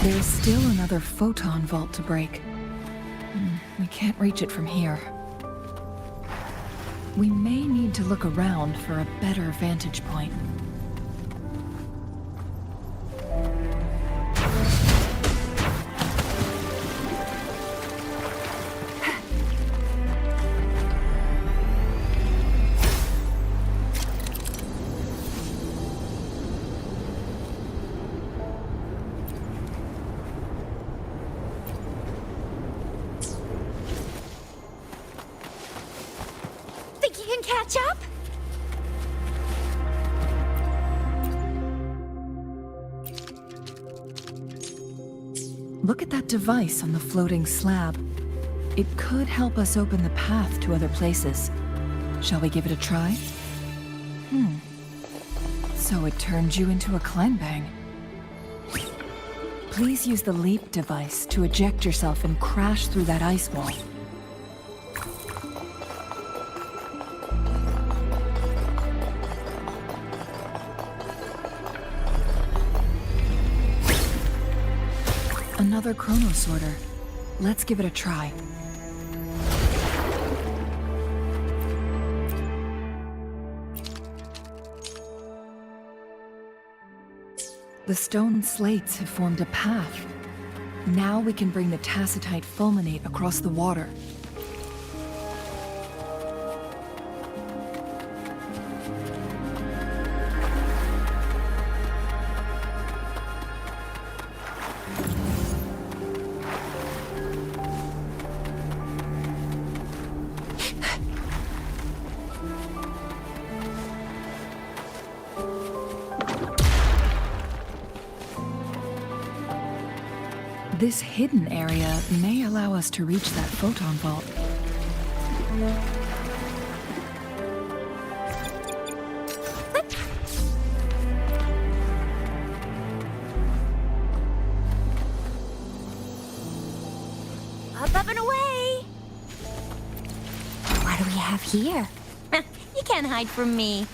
There's still another photon vault to break. We can't reach it from here. We may need to look around for a better vantage point. Think you can catch up? Look at that device on the floating slab. It could help us open the path to other places. Shall we give it a try? So it turned you into a climb bang. Please use the leap device to eject yourself and crash through that ice wall. Another chrono sorter. Let's give it a try. The stone slates have formed a path. Now we can bring the tacitite fulminate across the water. This hidden area may allow us to reach that photon vault. Up and away! What do we have here? You can't hide from me.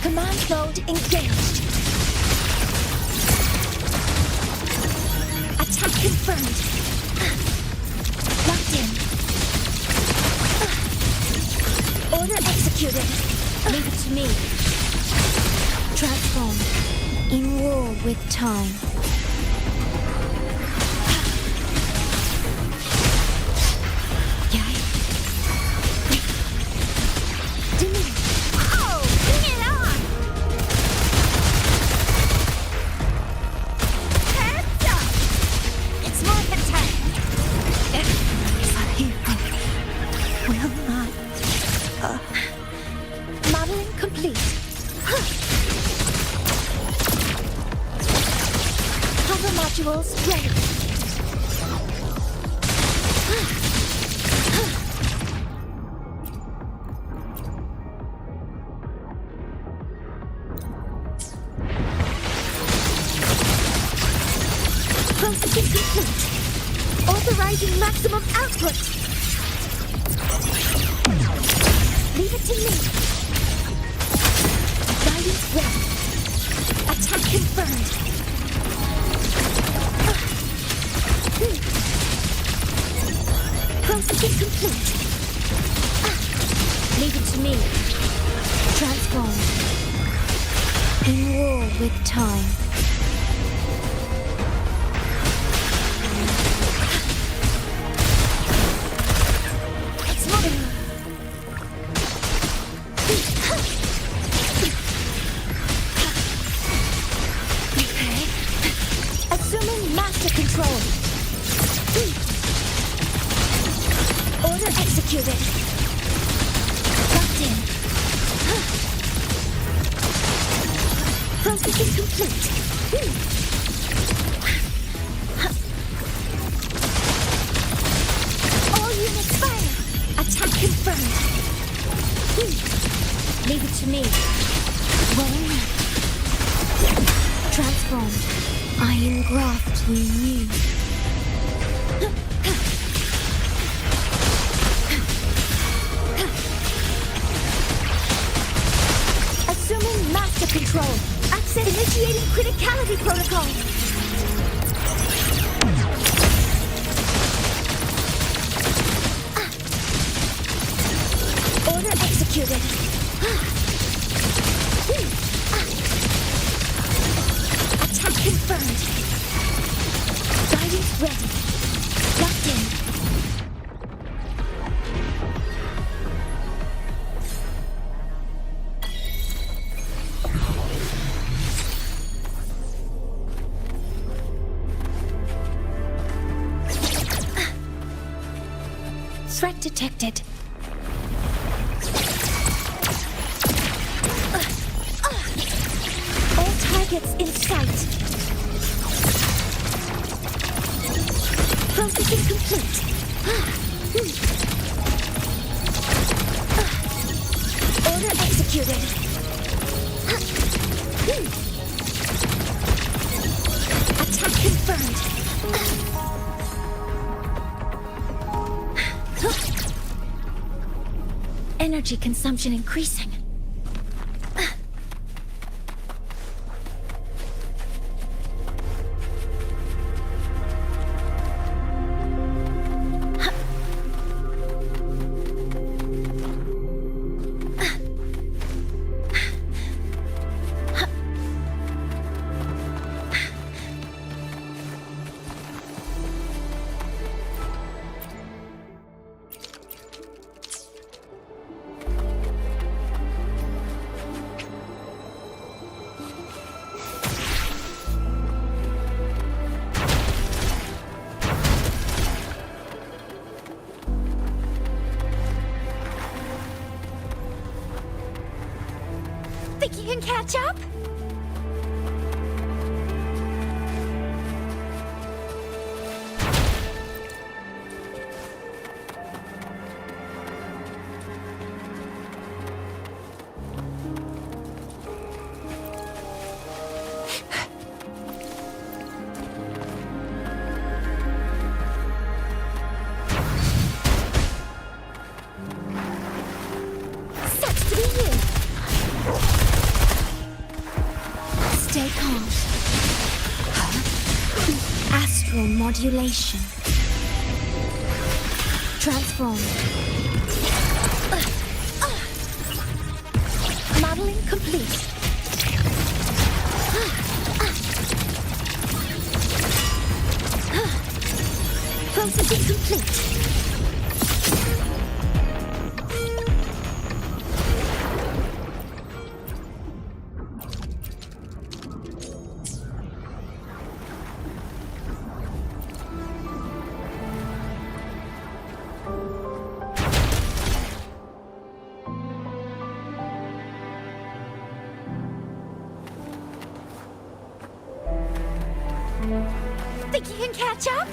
Command mode engaged. Attack confirmed. Locked in. Order executed. Leave it to me. Transform. In war with time. Modeling complete. Cover modules ready. Processing complete. Authorizing maximum output. Leave it to me. Guidance ready. Attack confirmed. Processing complete. Leave it to me. Transform. In war with time. Control. Order executed. Locked in. Processing complete. All units fire! Attack confirmed. Leave it to me. Rolling up. Transformed. Iron graft renewed. Assuming master control. Access initiating criticality protocol. Order executed. Attack confirmed. Guidance ready. Locked in. Threat detected. All targets in sight. Processing complete. Order executed. Attack confirmed. Energy consumption increasing. Think you can catch up? Sucks to be you. Stay calm. Astral modulation. Transform. Modeling complete. Processing complete. Think you can catch up?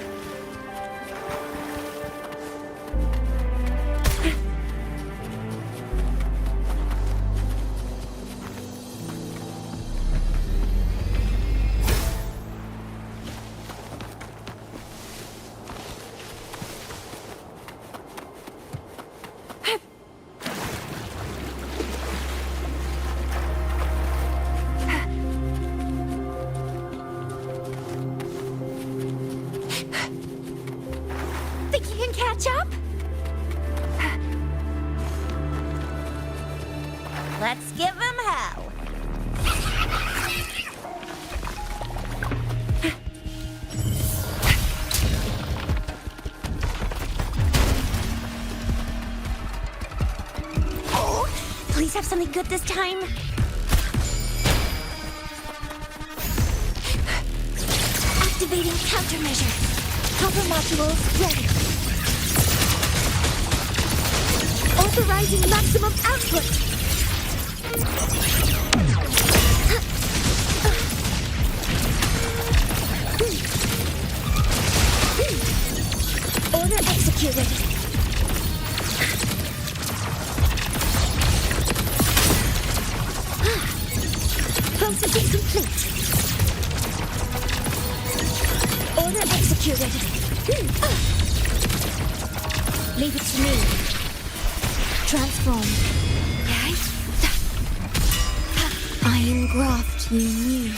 Think you can catch up? Let's give him hell. Oh, please have something good this time. Activating countermeasure. Copper modules ready. Authorizing maximum output. executed. Processing complete. Order executed. Leave it to me. Transform. I engraft you new.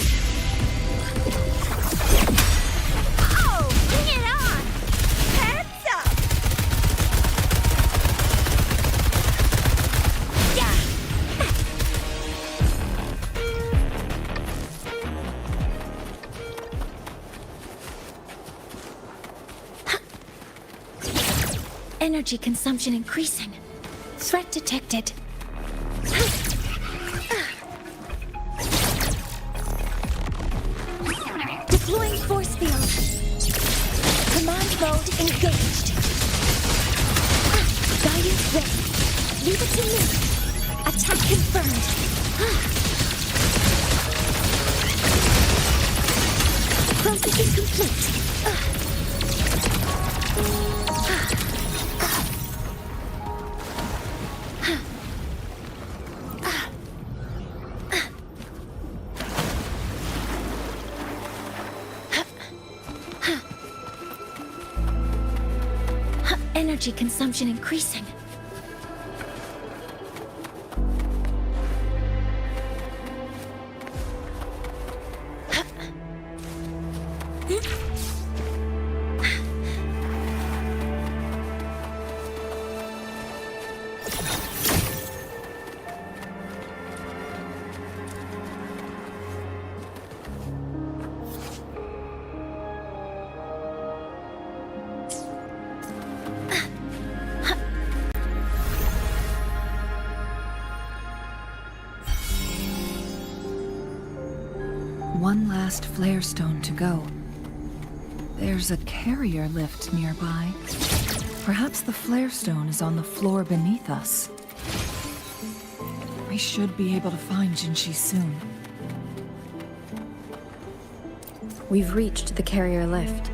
Oh, bring it on! Heads up! Yeah! Energy consumption increasing. Threat detected. Deploying force field. Command mode engaged. Guidance ready. Leave it to me. Attack confirmed. Processing complete. Energy consumption increasing. One last flare stone to go. There's a carrier lift nearby. Perhaps the flare stone is on the floor beneath us. I should be able to find Jinshi soon. We've reached the carrier lift.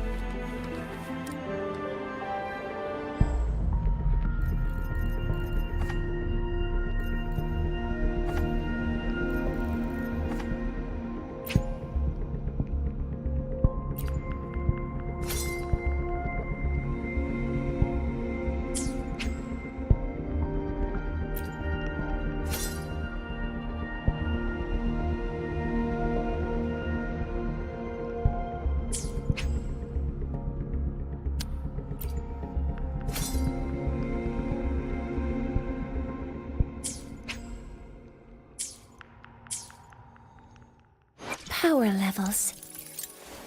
Power levels.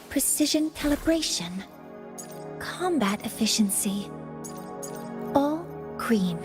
Precision calibration. Combat efficiency. All green.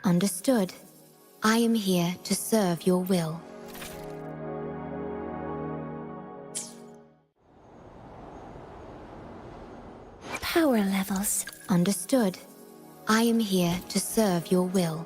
Understood. I am here to serve your will. power levels. Understood. I am here to serve your will.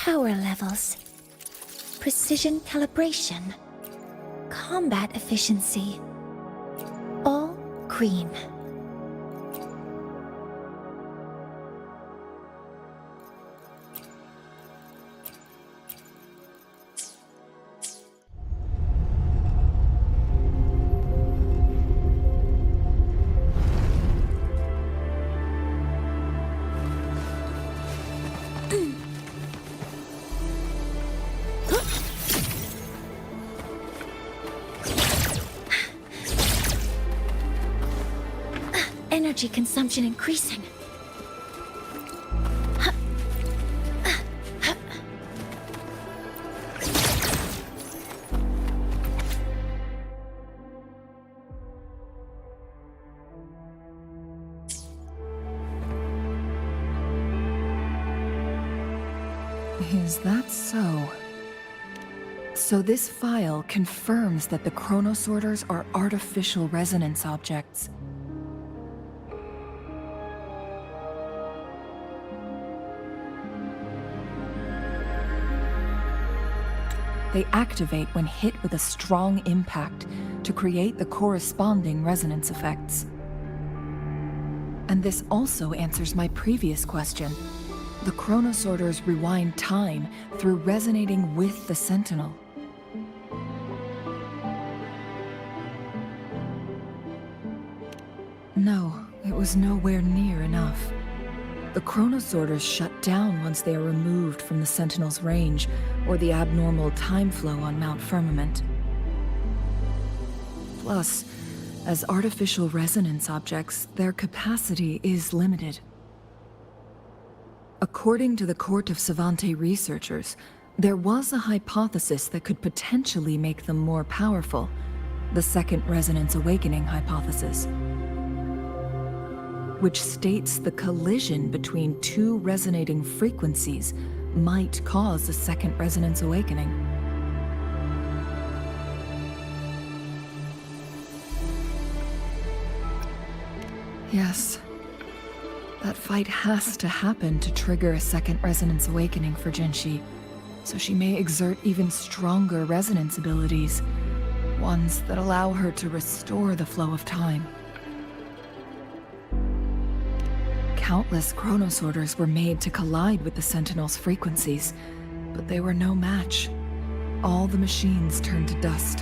Power levels. Precision calibration. Combat efficiency. All green. Energy consumption increasing. Is that so? So this file confirms that the chronosorters are artificial resonance objects. They activate when hit with a strong impact to create the corresponding resonance effects. And this also answers my previous question. The chronosorters rewind time through resonating with the Sentinel. No, it was nowhere near enough. The chronosorters shut down once they are removed from the Sentinel's range, or the abnormal time flow on Mount Firmament. Plus, as artificial resonance objects, their capacity is limited. According to the Court of Savante researchers, there was a hypothesis that could potentially make them more powerful, the Second Resonance Awakening hypothesis, which states the collision between two resonating frequencies might cause a second resonance awakening. Yes, that fight has to happen to trigger a second resonance awakening for Jinshi, so she may exert even stronger resonance abilities, ones that allow her to restore the flow of time. Countless chronosorters were made to collide with the Sentinel's frequencies, but they were no match. All the machines turned to dust.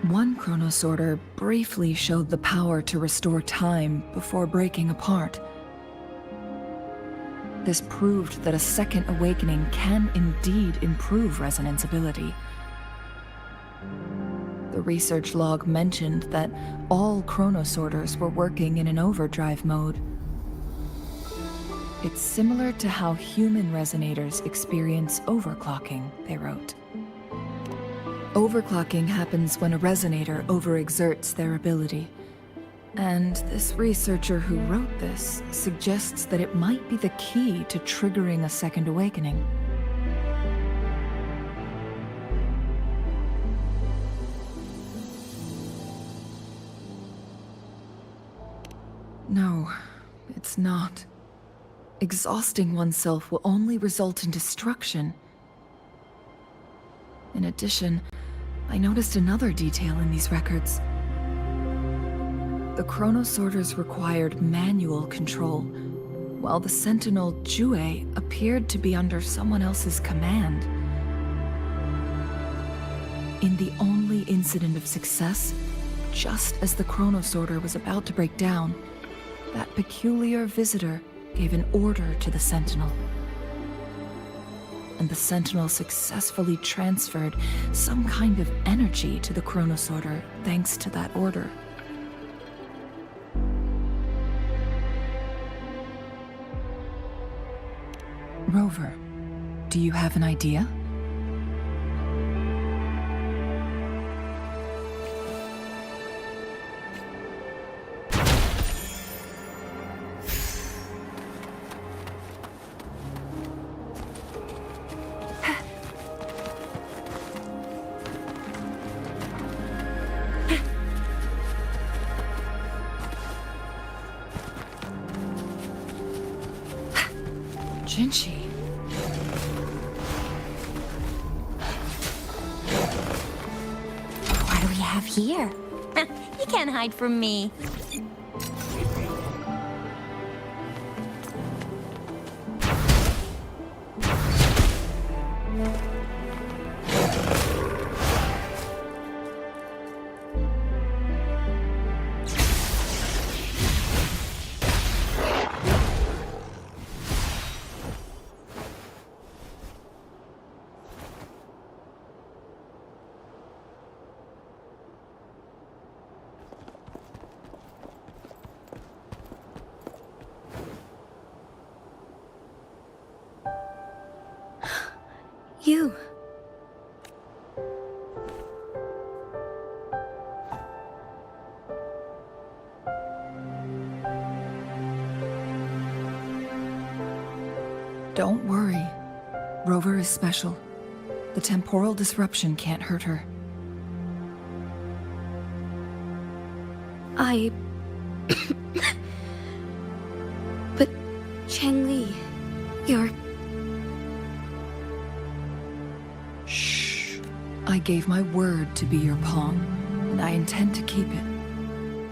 One chronosorter briefly showed the power to restore time before breaking apart. This proved that a second awakening can indeed improve resonance ability. The research log mentioned that all chronosorters were working in an overdrive mode. It's similar to how human resonators experience overclocking, they wrote. Overclocking happens when a resonator overexerts their ability. And this researcher who wrote this suggests that it might be the key to triggering a second awakening. No, it's not. Exhausting oneself will only result in destruction. In addition, I noticed another detail in these records. The chronosorters required manual control, while the Sentinel Jue appeared to be under someone else's command. In the only incident of success, just as the chronosorter was about to break down, that peculiar visitor gave an order to the Sentinel. And the Sentinel successfully transferred some kind of energy to the chronosorter thanks to that order. Rover, do you have an idea? Jinchi. What do we have here? You can't hide from me. You. Don't worry. Rover is special. The temporal disruption can't hurt her. But Changli, you're... Shh. I gave my word to be your pawn, and I intend to keep it.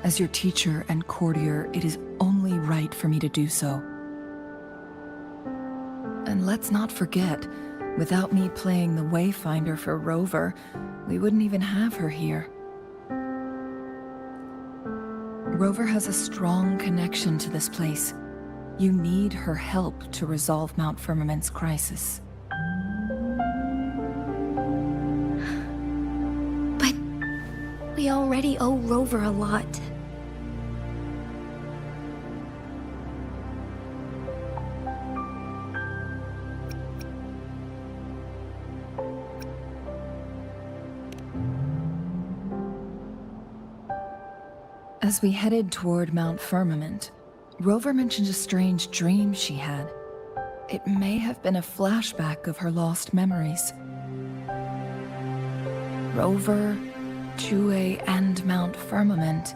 As your teacher and courtier, it is only right for me to do so. And let's not forget, without me playing the Wayfinder for Rover, we wouldn't even have her here. Rover has a strong connection to this place. You need her help to resolve Mount Firmament's crisis. But we already owe Rover a lot. As we headed toward Mount Firmament, Rover mentioned a strange dream she had. It may have been a flashback of her lost memories. Rover, Jue, and Mount Firmament.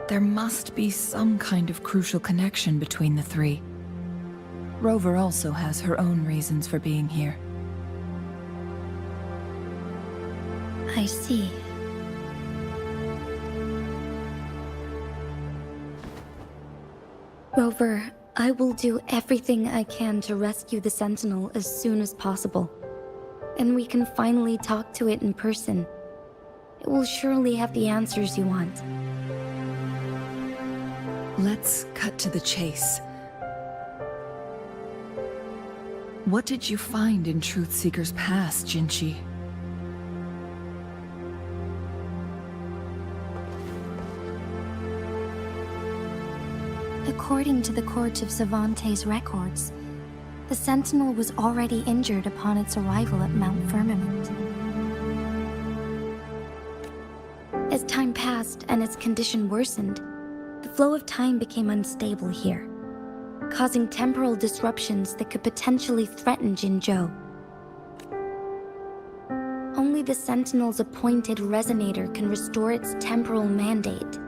There must be some kind of crucial connection between the three. Rover also has her own reasons for being here. I see. Rover, I will do everything I can to rescue the Sentinel as soon as possible. And we can finally talk to it in person. It will surely have the answers you want. Let's cut to the chase. What did you find in Truthseeker's past, Jinchi? According to the Court of Savante's records, the Sentinel was already injured upon its arrival at Mount Firmament. As time passed and its condition worsened, the flow of time became unstable here, causing temporal disruptions that could potentially threaten Jinzhou. Only the Sentinel's appointed resonator can restore its temporal mandate.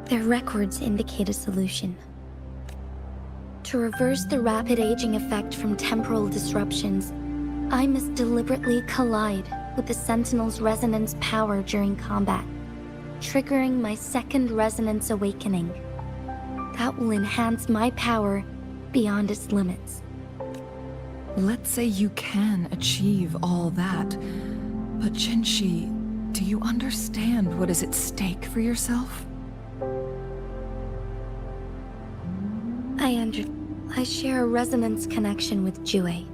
Their records indicate a solution. To reverse the rapid aging effect from temporal disruptions, I must deliberately collide with the Sentinel's resonance power during combat, triggering my second resonance awakening. That will enhance my power beyond its limits. Let's say you can achieve all that, but Jinchi, do you understand what is at stake for yourself? I share a resonance connection with Jue,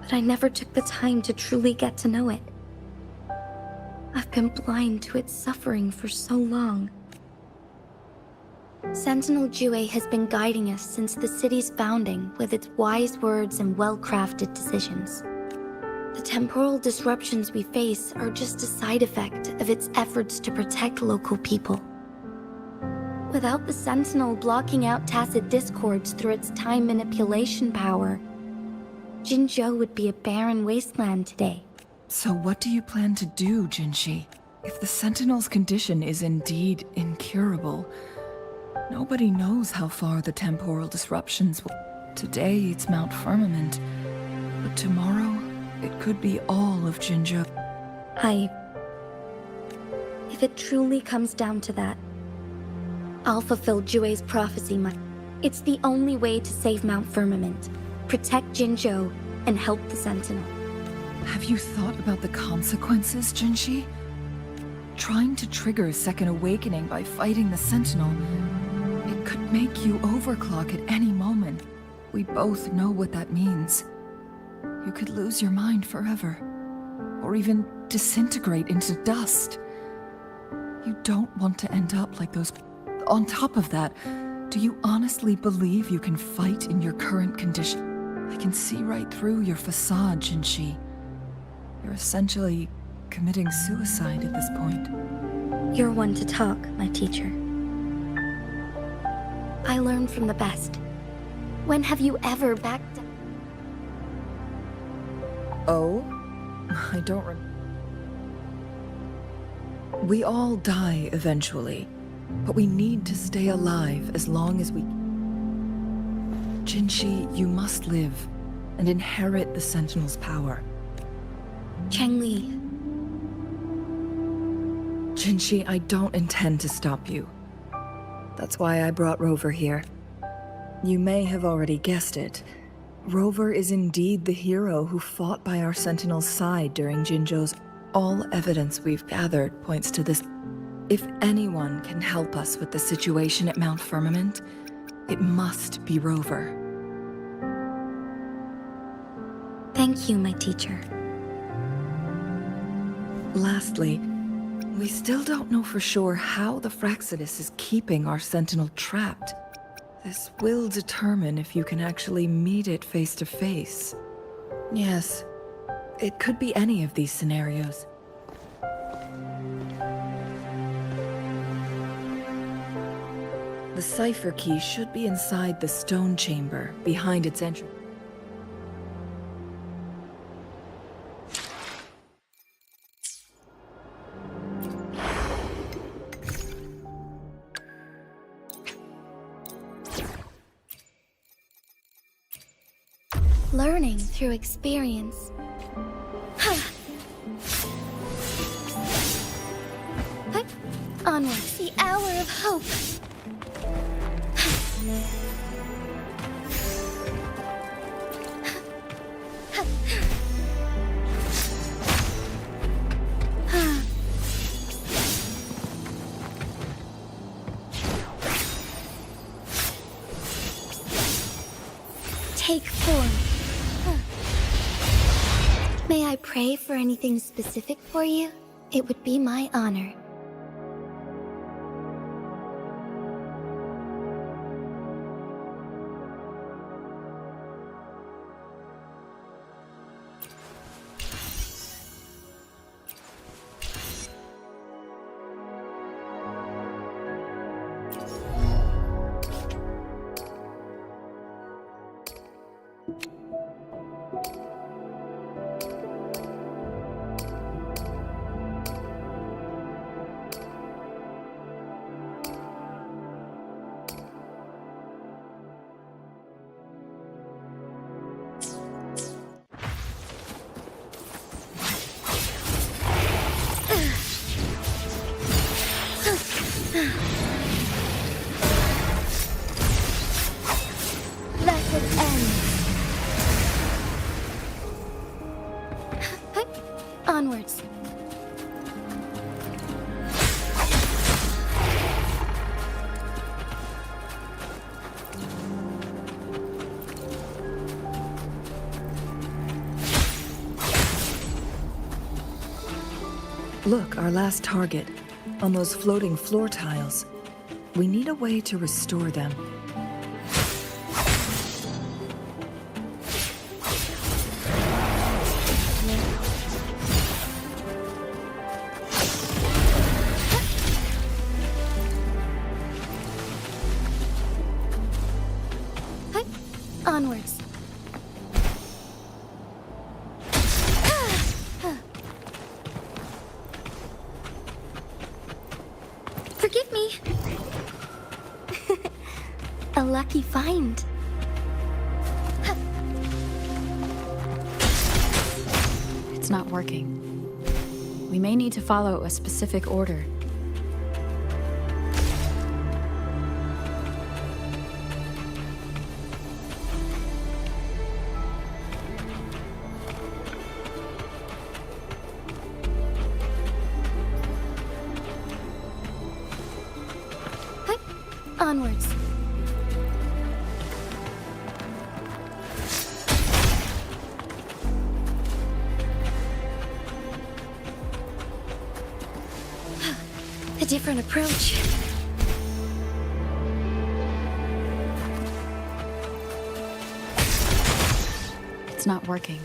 but I never took the time to truly get to know it. I've been blind to its suffering for so long. Sentinel Jue has been guiding us since the city's founding with its wise words and well-crafted decisions. The temporal disruptions we face are just a side effect of its efforts to protect local people. Without the Sentinel blocking out tacit discords through its time manipulation power, Jinzhou would be a barren wasteland today. So what do you plan to do, Jinchi? If the Sentinel's condition is indeed incurable, nobody knows how far the temporal disruptions will... Today it's Mount Firmament, but tomorrow it could be all of Jinzhou. If it truly comes down to that, I'll fulfill Jue's prophecy. It's the only way to save Mount Firmament, protect Jinzhou, and help the Sentinel. Have you thought about the consequences, Jinshi? Trying to trigger a second awakening by fighting the Sentinel, it could make you overclock at any moment. We both know what that means. You could lose your mind forever, or even disintegrate into dust. You don't want to end up like those. On top of that, do you honestly believe you can fight in your current condition? I can see right through your facade, Jinshi. You're essentially committing suicide at this point. You're one to talk, my teacher. I learn from the best. When have you ever backed down? Oh? I don't remember. We all die eventually, but we need to stay alive as long as we... Jinshi, you must live and inherit the Sentinel's power. Changli. Jinshi, I don't intend to stop you. That's why I brought Rover here. You may have already guessed it. Rover is indeed the hero who fought by our Sentinel's side during Jinzhou's. All evidence we've gathered points to this. If anyone can help us with the situation at Mount Firmament, it must be Rover. Thank you, my teacher. Lastly, we still don't know for sure how the Fraxidus is keeping our Sentinel trapped. This will determine if you can actually meet it face to face. Yes, it could be any of these scenarios. The cipher key should be inside the stone chamber, behind its entrance. Learning through experience. Onwards, the hour of hope. Take form. May I pray for anything specific for you? It would be my honor. Let it end. Onwards. Look, our last target. On those floating floor tiles. We need a way to restore them. Onwards. Forgive me. A lucky find. It's not working. We may need to follow a specific order. Onwards. A different approach. It's not working.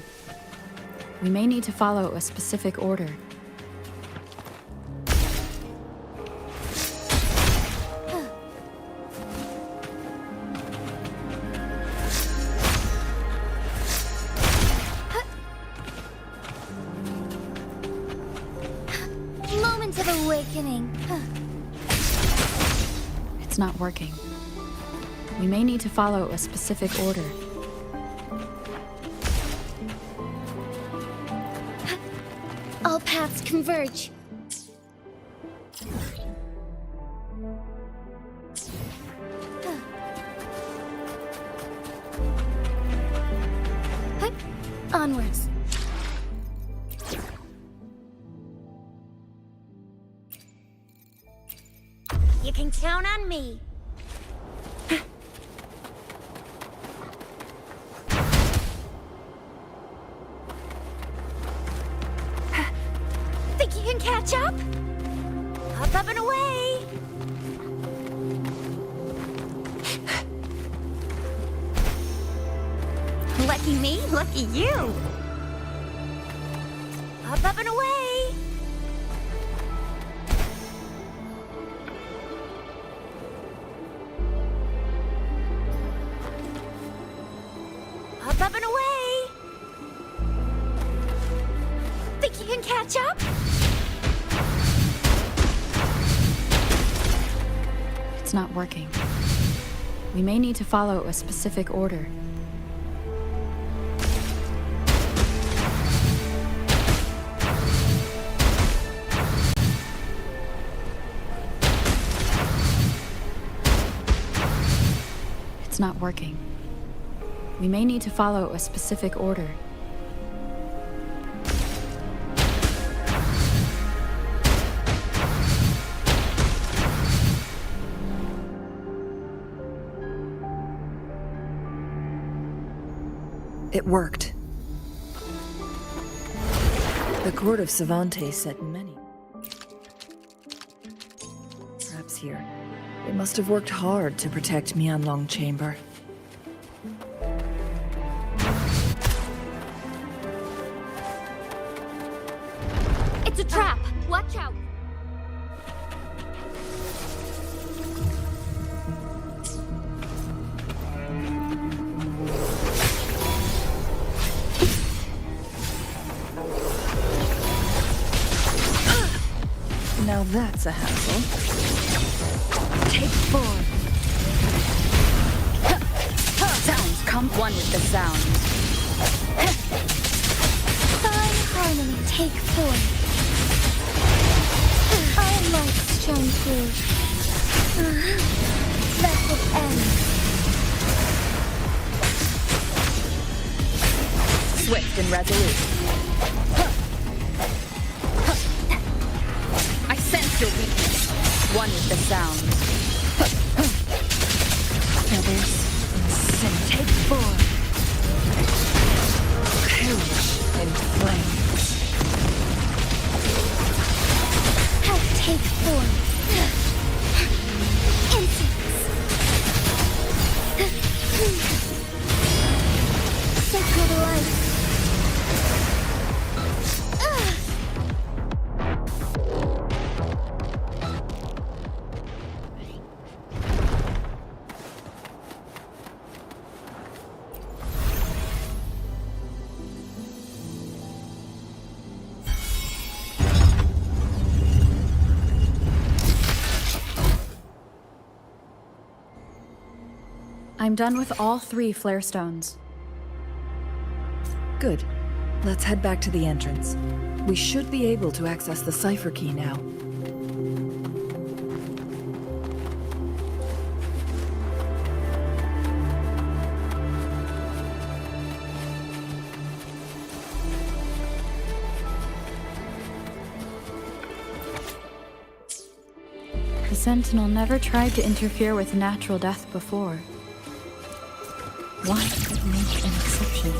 We may need to follow a specific order. Moment of awakening. It's not working. We may need to follow a specific order. All paths converge. Onwards. You can count on me. Think you can catch up? Up and away! Lucky me, lucky you! Up and away! Up and away! Think you can catch up? It's not working. We may need to follow a specific order. It's not working. We may need to follow a specific order. It worked. The court of Cervantes said many. Perhaps here. They must have worked hard to protect Mianlong Chamber. It's a trap! Watch out! Now that's a hassle. Take form. Sounds come one with the sound. Fine harmony, take form. Our lights shine through. Let it end. Swift and resolute. I sense your weakness. One with the sound. Feathers and sin take form. Courage and flames. Take form. Incense. Sacred light. I'm done with all 3 flare stones. Good. Let's head back to the entrance. We should be able to access the cipher key now. The Sentinel never tried to interfere with natural death before. Why did it make an exception?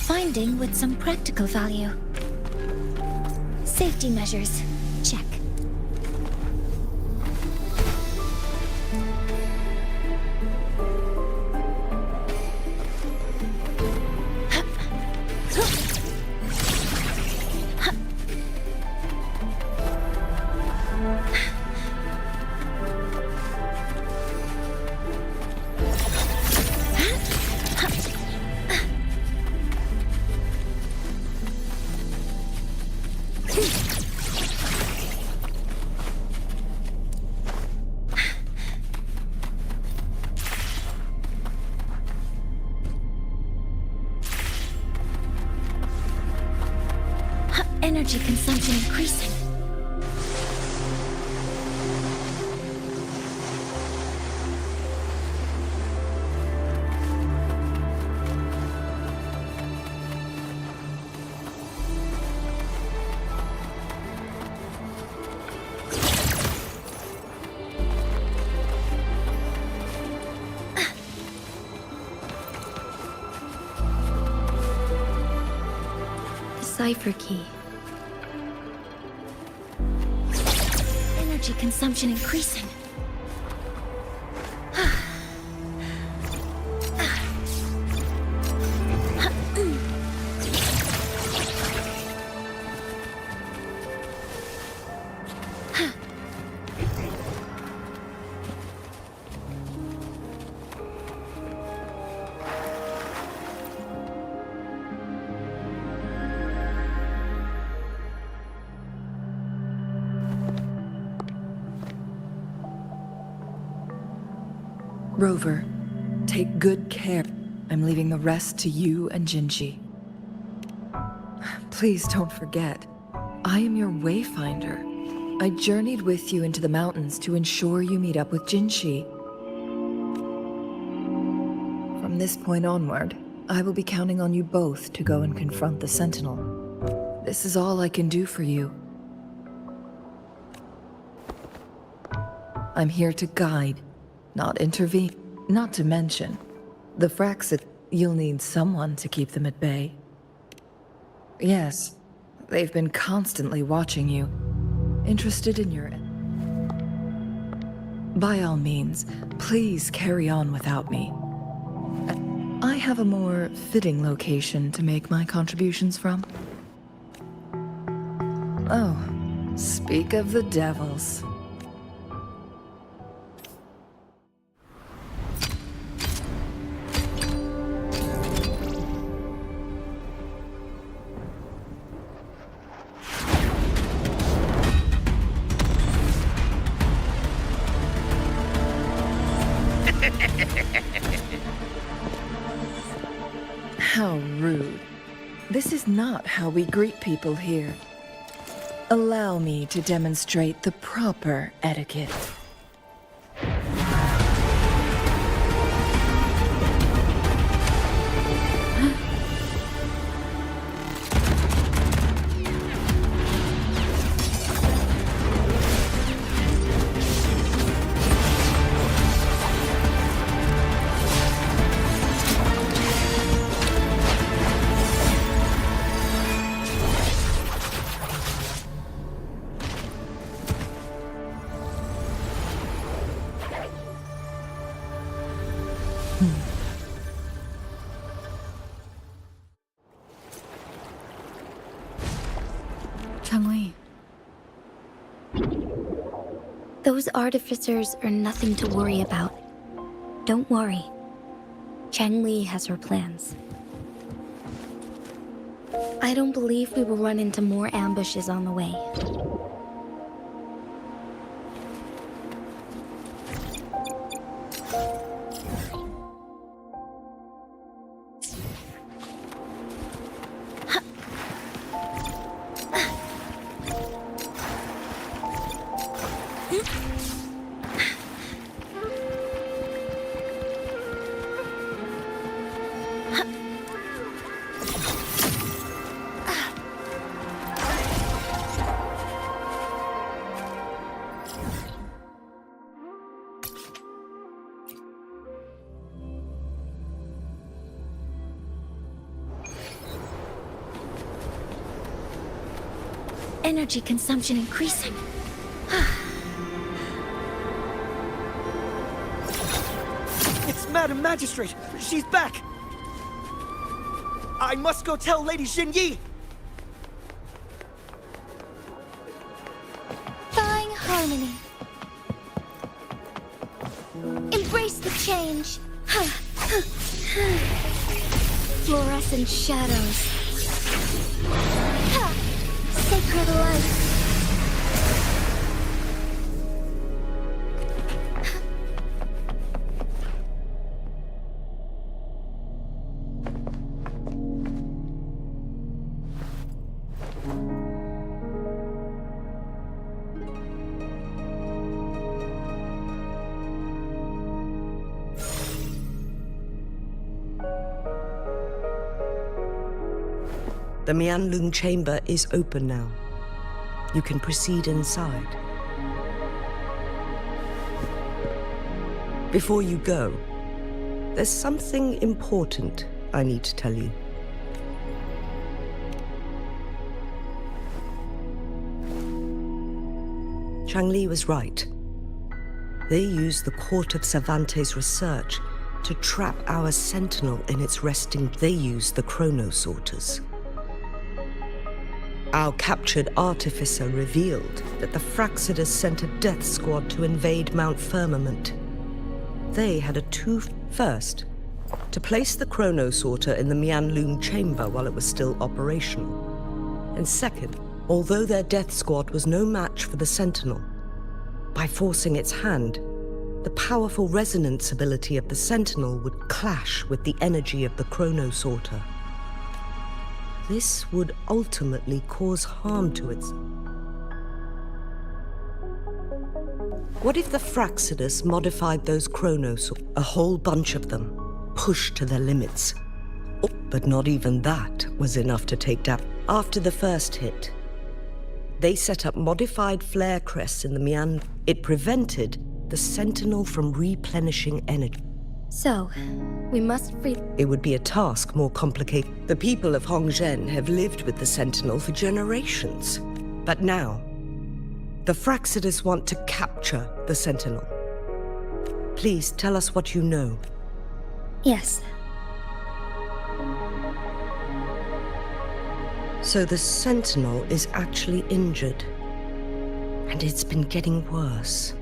Finding with some practical value. Safety measures. Check. Energy consumption increasing. The cipher key. Energy consumption increasing. Rover, take good care. I'm leaving the rest to you and Jinji. Please don't forget, I am your wayfinder. I journeyed with you into the mountains to ensure you meet up with Jinji. From this point onward, I will be counting on you both to go and confront the Sentinel. This is all I can do for you. I'm here to guide, not intervene. Not to mention, the Fraxit, you'll need someone to keep them at bay. Yes, they've been constantly watching you, interested in your... By all means, please carry on without me. I have a more fitting location to make my contributions from. Oh, speak of the devils. How rude. This is not how we greet people here. Allow me to demonstrate the proper etiquette. Changli. Those artificers are nothing to worry about. Don't worry. Changli has her plans. I don't believe we will run into more ambushes on the way. Energy consumption increasing. It's Madam Magistrate! She's back! I must go tell Lady Xinyi! Flying harmony. Embrace the change. Fluorescent shadows. Sacred light. The Mianlung chamber is open now. You can proceed inside. Before you go, there's something important I need to tell you. Changli was right. They used the Court of Cervantes' research to trap our sentinel in its resting. They used the chronosorters. Our captured artificer revealed that the Fraxidus sent a death squad to invade Mount Firmament. They had a first, to place the chronosorter in the Mianlung chamber while it was still operational. And second, although their death squad was no match for the Sentinel, by forcing its hand, the powerful resonance ability of the Sentinel would clash with the energy of the chronosorter. This would ultimately cause harm to its... What if the Fraxidus modified those chronosorters, a whole bunch of them, pushed to their limits? But not even that was enough to take down. After the first hit, they set up modified flare crests in the Mian. It prevented the Sentinel from replenishing energy. So, we must free... It would be a task more complicated. The people of Hongzhen have lived with the Sentinel for generations. But now, the Fraxidus want to capture the Sentinel. Please tell us what you know. Yes. So the Sentinel is actually injured. And it's been getting worse.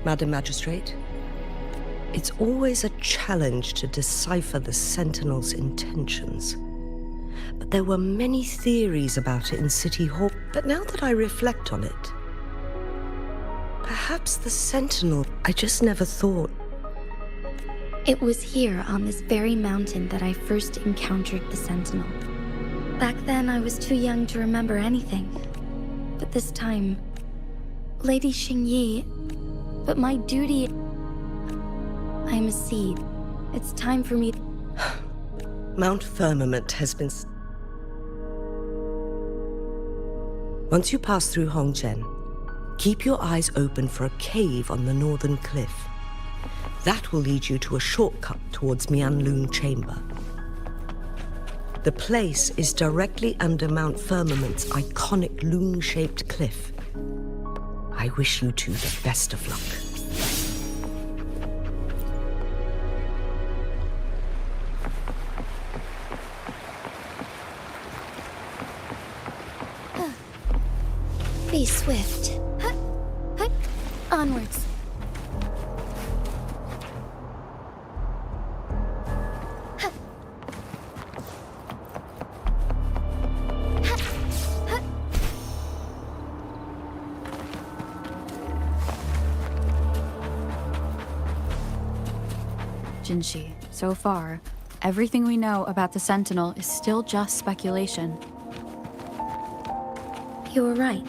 Madam Magistrate? It's always a challenge to decipher the Sentinel's intentions. But there were many theories about it in City Hall. But now that I reflect on it, perhaps the Sentinel... I just never thought... It was here, on this very mountain, that I first encountered the Sentinel. Back then, I was too young to remember anything. But this time... Lady Xingyi... But my duty... I'm a seed. It's time for me... Mount Firmament has been... Once you pass through Hongzhen, keep your eyes open for a cave on the northern cliff. That will lead you to a shortcut towards Mianlung Chamber. The place is directly under Mount Firmament's iconic loon-shaped cliff. I wish you two the best of luck. Be swift. Huh. Huh. Onwards. Huh. Huh. Huh. Jinshi, so far, everything we know about the Sentinel is still just speculation. You were right.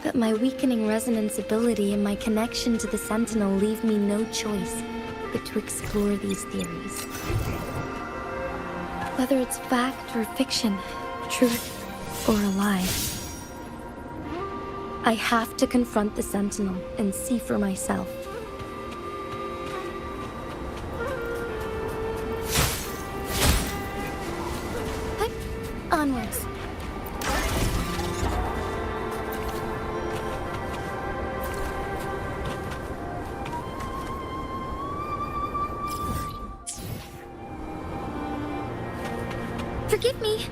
But my weakening resonance ability and my connection to the Sentinel leave me no choice but to explore these theories. Whether it's fact or fiction, truth or a lie. I have to confront the Sentinel and see for myself. Huh? Onwards. Forgive me.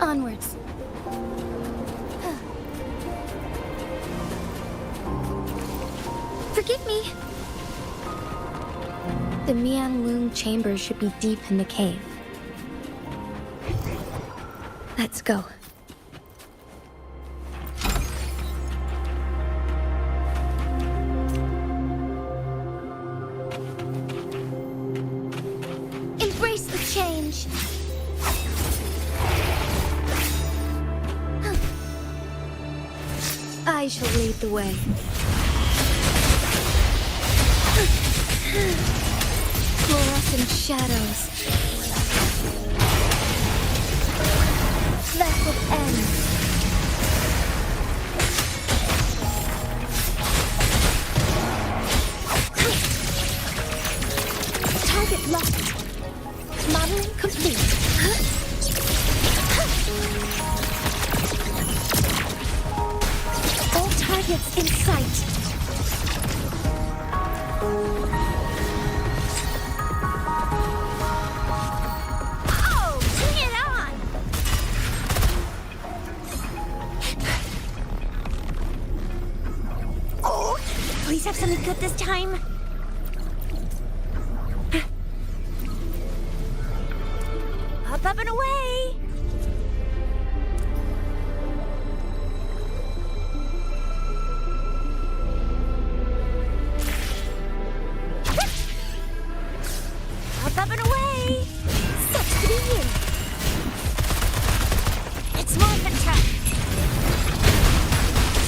Onwards. Forgive me. The Mian-Loong chamber should be deep in the cave. Let's go. Embrace the change. I shall lead the way. Fluorescent shadows. That will end. Target locked. Modeling complete. All targets in sight. Please have something good this time. Up and away! Up and away! Sucks to be you. It's more than tough.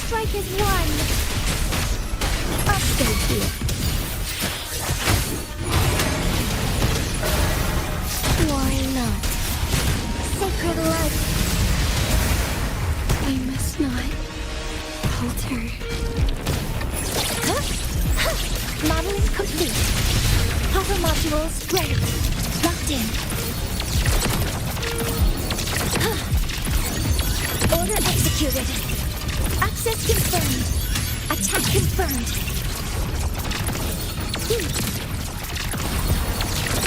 Strike is one. I'll stay here. Why not? Sacred life. I must not alter. Modeling complete. Hover modules ready. Locked in. Order executed. Access confirmed. Attack confirmed.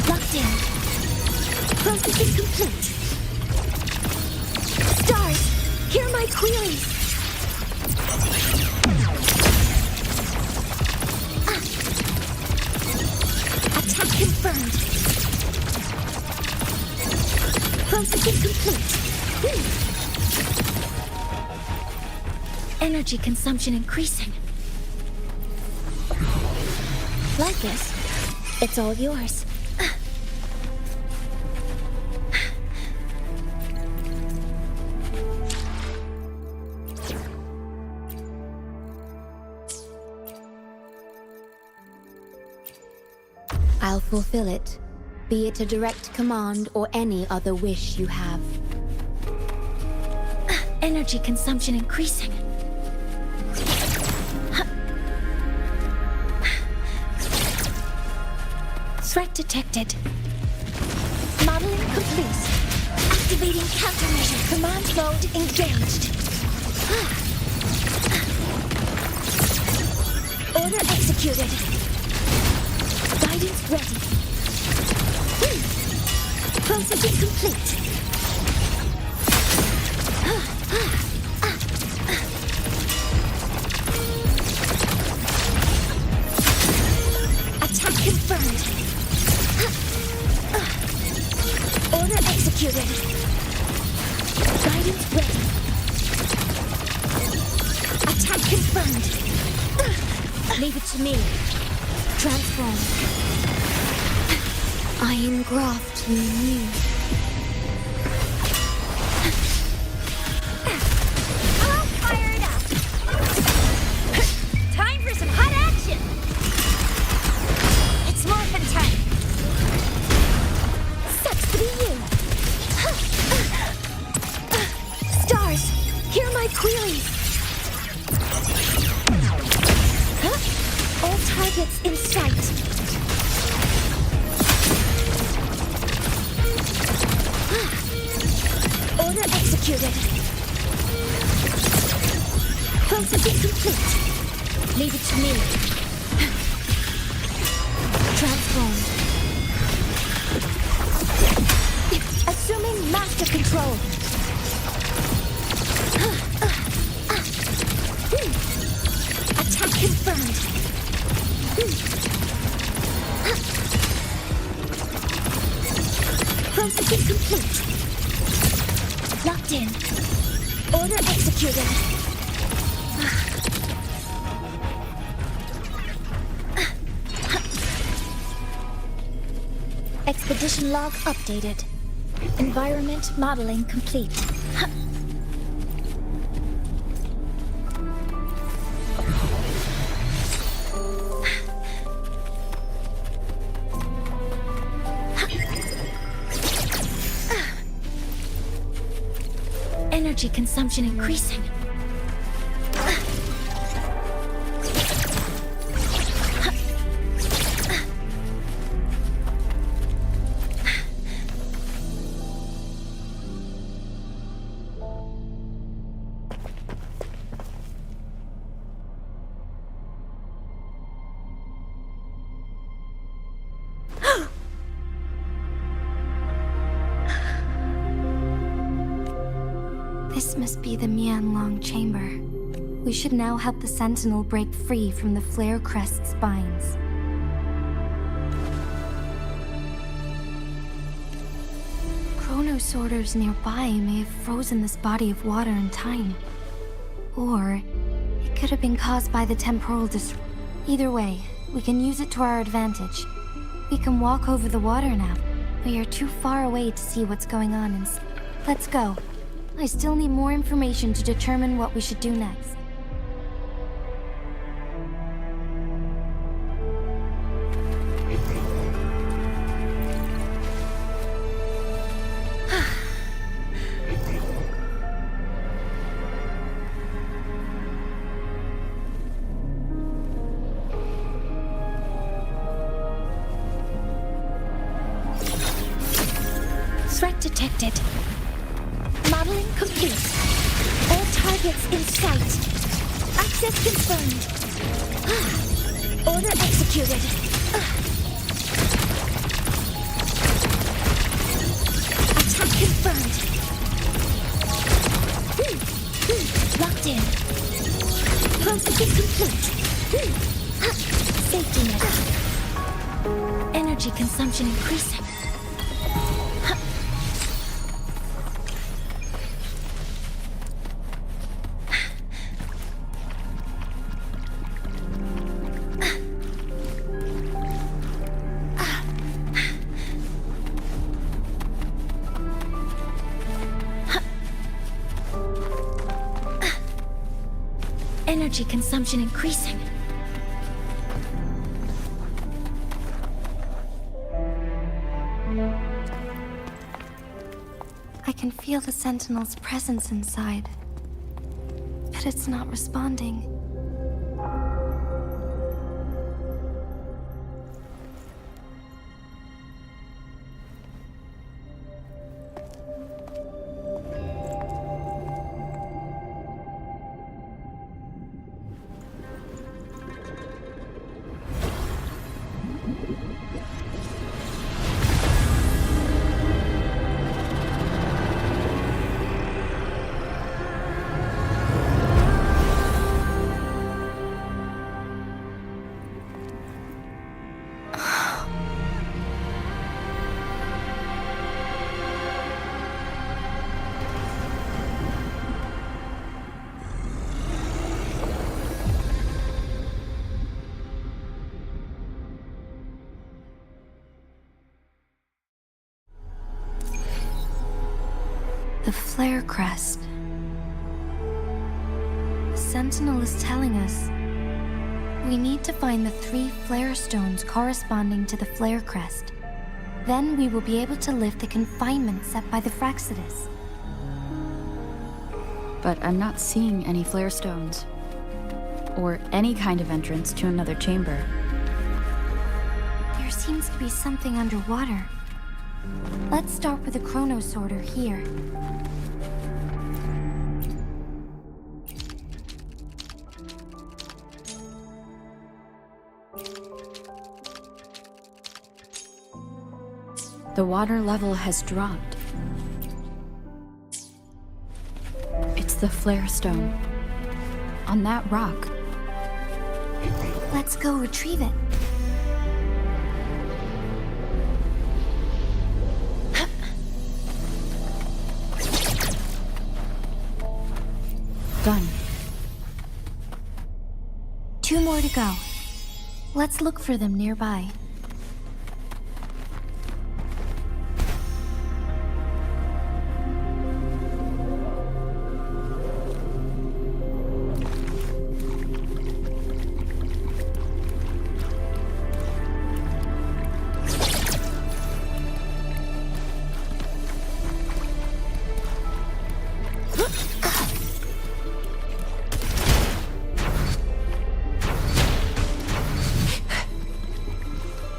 Locked in. Processing complete. Stars, hear my queries. Attack confirmed. Processing complete. Energy consumption increasing. Like this, it's all yours. I'll fulfill it, be it a direct command or any other wish you have. Energy consumption increasing. Threat detected. Modeling complete. Activating countermeasure. Command mode engaged. Order executed. Guidance ready. Processing complete. Attack confirmed. Order executed. Guidance ready. Attack confirmed. Leave it to me. Transform. I engraft you new. All fired up! Time for some hot action! It's morphin' time! Sucks to be you. Stars, hear my queries. All targets in sight. Order executed. Processing complete. Leave it to me. Transformed. Assuming master control. Attack confirmed. Processing complete. Locked in. Order executed. Expedition log updated. Environment modeling complete. Energy consumption increasing. This must be the Mianlong chamber. We should now help the Sentinel break free from the Flare Crest spines. Chronosorters nearby may have frozen this body of water in time. Or it could have been caused by the temporal Either way, we can use it to our advantage. We can walk over the water now. We are too far away to see what's going on Let's go. I still need more information to determine what we should do next. Threat detected. Modeling complete. All targets in sight. Access confirmed. Order executed. Attack confirmed. Locked in. Processing complete. Safety net. Energy consumption increasing. Energy consumption increasing. I can feel the Sentinel's presence inside, but it's not responding. The flare crest. The Sentinel is telling us we need to find the 3 flare stones corresponding to the flare crest. Then we will be able to lift the confinement set by the Fraxidus. But I'm not seeing any flare stones. Or any kind of entrance to another chamber. There seems to be something underwater. Let's start with the chrono sorter here. The water level has dropped. It's the flare stone. On that rock. Let's go retrieve it. Done. 2 more to go. Let's look for them nearby.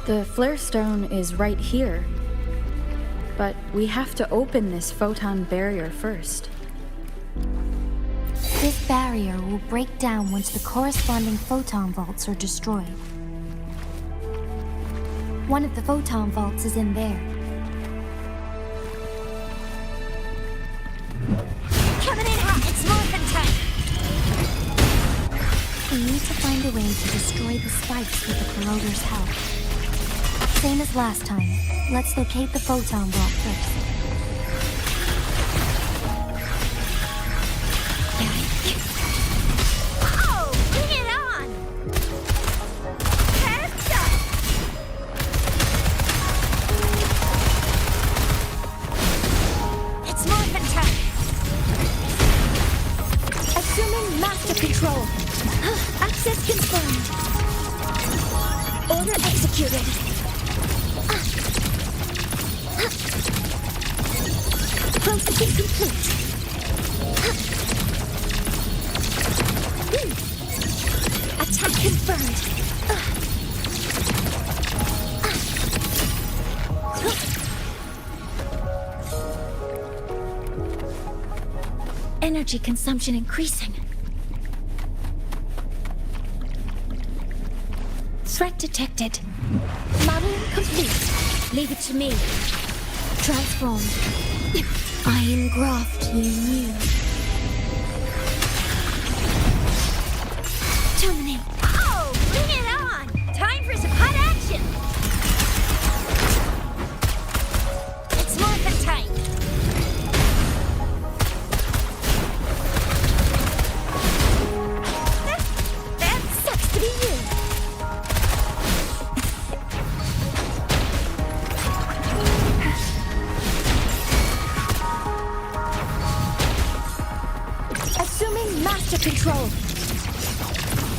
The flare stone is right here. But we have to open this photon barrier first. This barrier will break down once the corresponding photon vaults are destroyed. One of the photon vaults is in there. Coming in hot, it's morphin' time! We need to find a way to destroy the spikes with the corroder's help. Same as last time. Let's locate the photon vault first. Oh, bring it on! Heads up! It's morphin' time! Assuming master control. Access confirmed. Order executed. Processing complete. Attack confirmed. Energy consumption increasing. Threat detected. Modeling complete. Leave it to me. Transformed. Iron graft you knew. Terminate. Oh, bring it on! Time for some hot action! It's morphin' time! That sucks to be you! Assuming master control.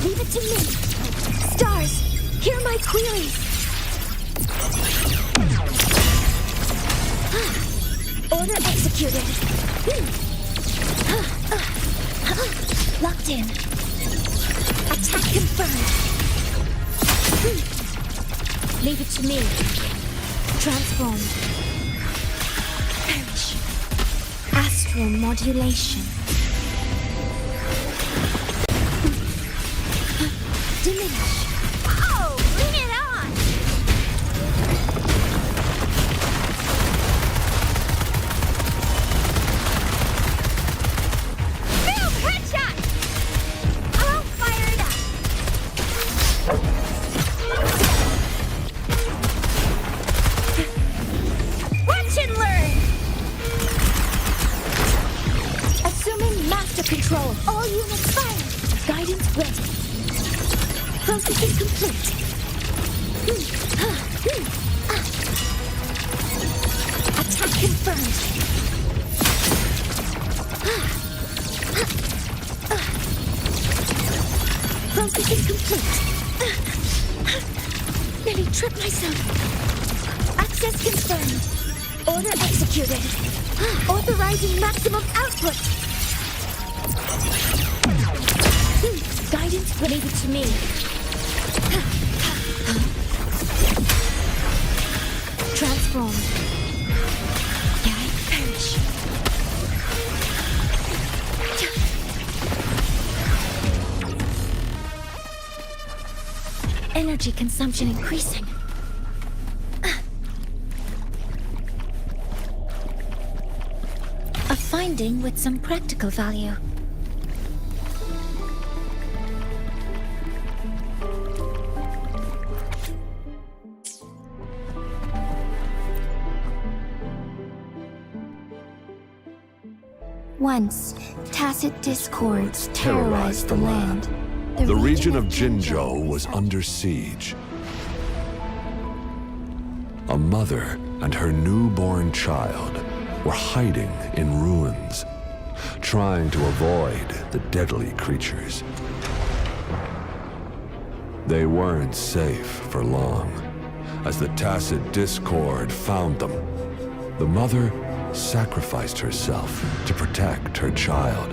Leave it to me. Stars, hear my queries. Order executed. Locked in. Attack confirmed. Leave it to me. Transformed. Perish. Astral modulation. Diminish. Oh, bring it on! Boom! Headshot! I'll fire it up! Watch and learn! Assuming master control. All units fire. Guidance ready. Processing complete. Attack confirmed. trip myself. Access confirmed. Order executed. Authorizing maximum output. Guidance related to me. Transformed. Yeah, I perish. Energy consumption increasing. A finding with some practical value. Once, tacit discords terrorized the land. The region of Jinzhou was under siege. A mother and her newborn child were hiding in ruins, trying to avoid the deadly creatures. They weren't safe for long, as the tacit discord found them. The mother sacrificed herself to protect her child.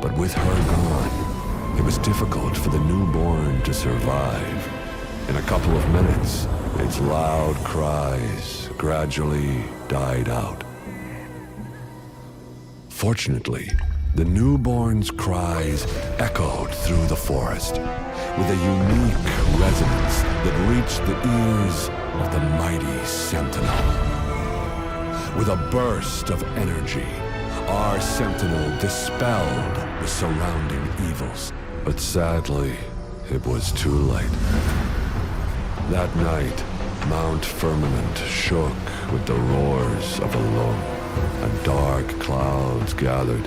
But with her gone, it was difficult for the newborn to survive. In a couple of minutes, its loud cries gradually died out. Fortunately, the newborn's cries echoed through the forest with a unique resonance that reached the ears of the mighty Sentinel. With a burst of energy, our Sentinel dispelled the surrounding evils. But sadly, it was too late. That night, Mount Firmament shook with the roars of a loam, and dark clouds gathered.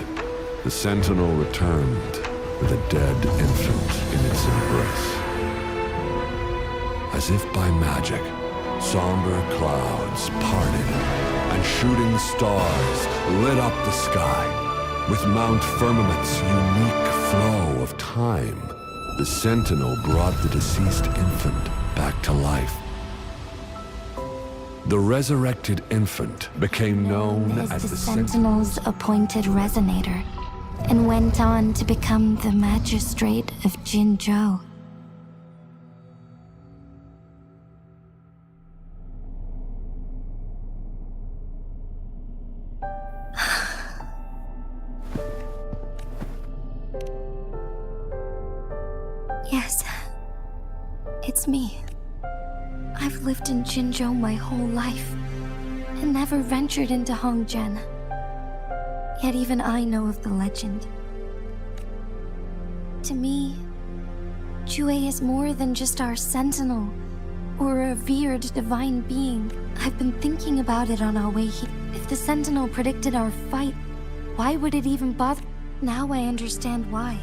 The Sentinel returned with a dead infant in its embrace. As if by magic, somber clouds parted, and shooting stars lit up the sky. With Mount Firmament's unique flow of time, the Sentinel brought the deceased infant back to life. The resurrected infant became known as the Sentinel's appointed resonator, and went on to become the magistrate of Jinzhou. Yes, it's me. I've lived in Jinzhou my whole life, and never ventured into Hongzhen. Yet even I know of the legend. To me, Jue is more than just our sentinel, or a revered divine being. I've been thinking about it on our way here. If the sentinel predicted our fight, why would it even bother? Now I understand why.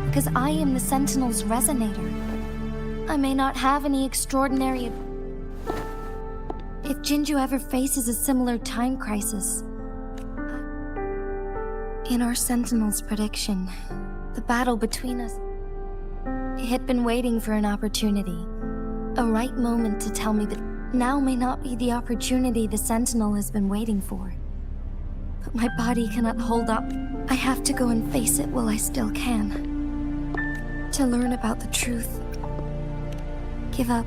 Because I am the sentinel's resonator. I may not have any extraordinary... If Jinzhou ever faces a similar time crisis... In our sentinel's prediction, the battle between us... It had been waiting for an opportunity. A right moment to tell me that now may not be the opportunity the sentinel has been waiting for. But my body cannot hold up. I have to go and face it while I still can. To learn about the truth. Give up.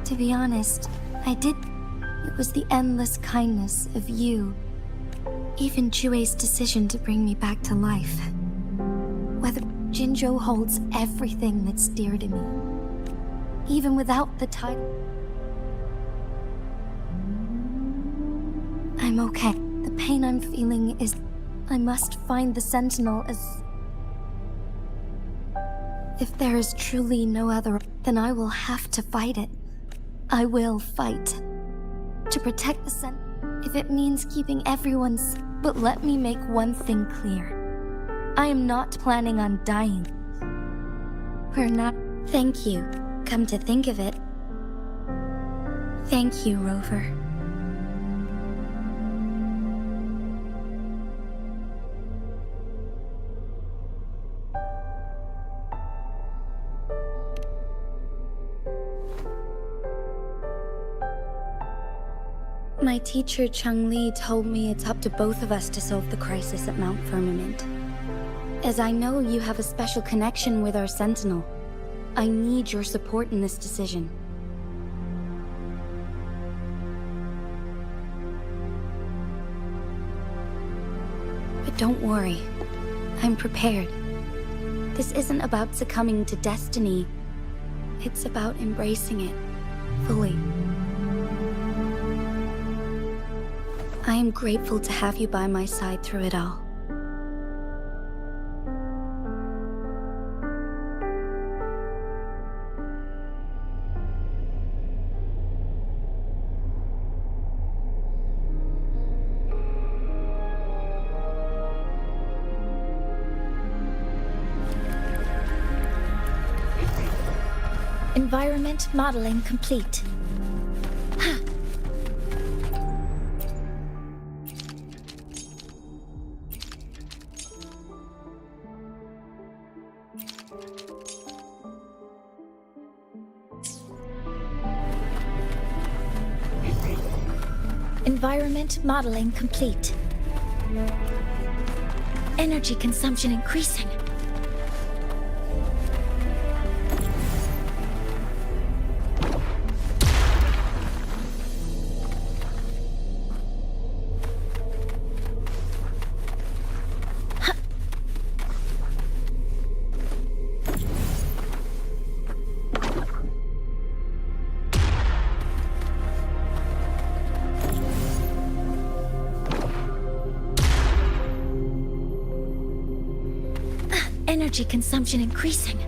To be honest, I did. It was the endless kindness of you. Even Jue's decision to bring me back to life. Whether Jinzhou holds everything that's dear to me. Even without the title. I'm okay. The pain I'm feeling is... I must find the Sentinel as... If there is truly no other, then I will have to fight it. I will fight. To protect the If it means keeping everyone's... But let me make one thing clear. I am not planning on dying. We're not... Thank you. Come to think of it. Thank you, Rover. My teacher Chung Li told me it's up to both of us to solve the crisis at Mount Firmament. As I know you have a special connection with our Sentinel, I need your support in this decision. But don't worry, I'm prepared. This isn't about succumbing to destiny. It's about embracing it fully. I am grateful to have you by my side through it all. Environment modeling complete. Environment modeling complete. Energy consumption increasing. Energy consumption increasing.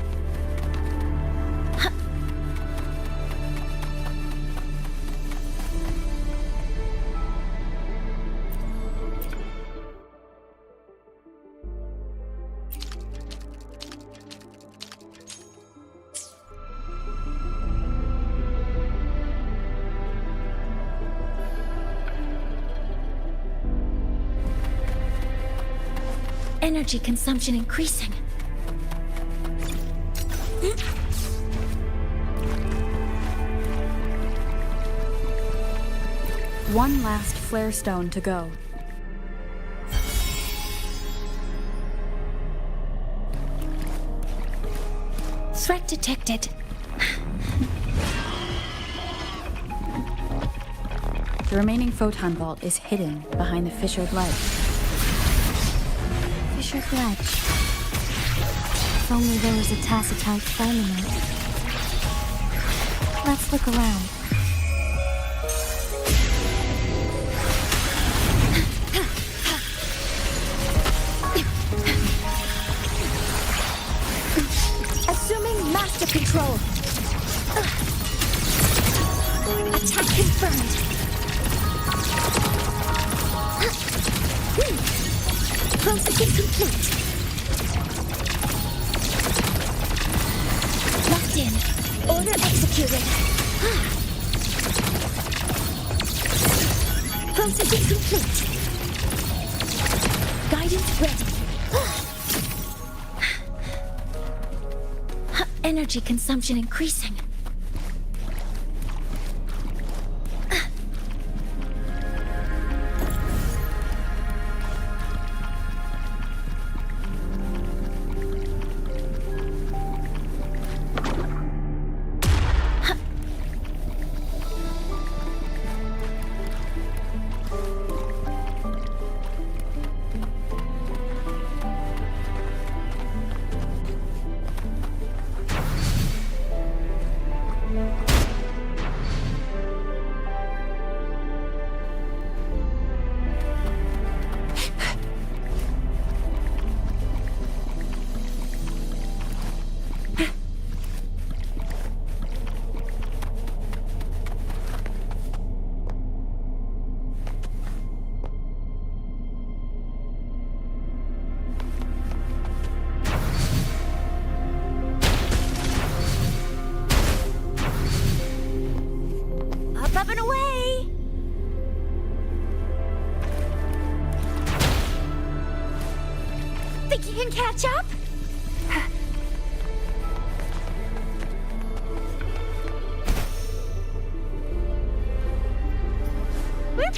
Energy consumption increasing. One last flare stone to go. Threat detected. The remaining photon vault is hidden behind the fissured ledge. Fissured ledge. If only there was a tacitite firmament. Let's look around. Assuming master control. Attack confirmed. Processing complete. Locked in. Order executed. Processing complete. Guidance ready. Energy consumption increasing. Up and away! Think you can catch up? Whoop!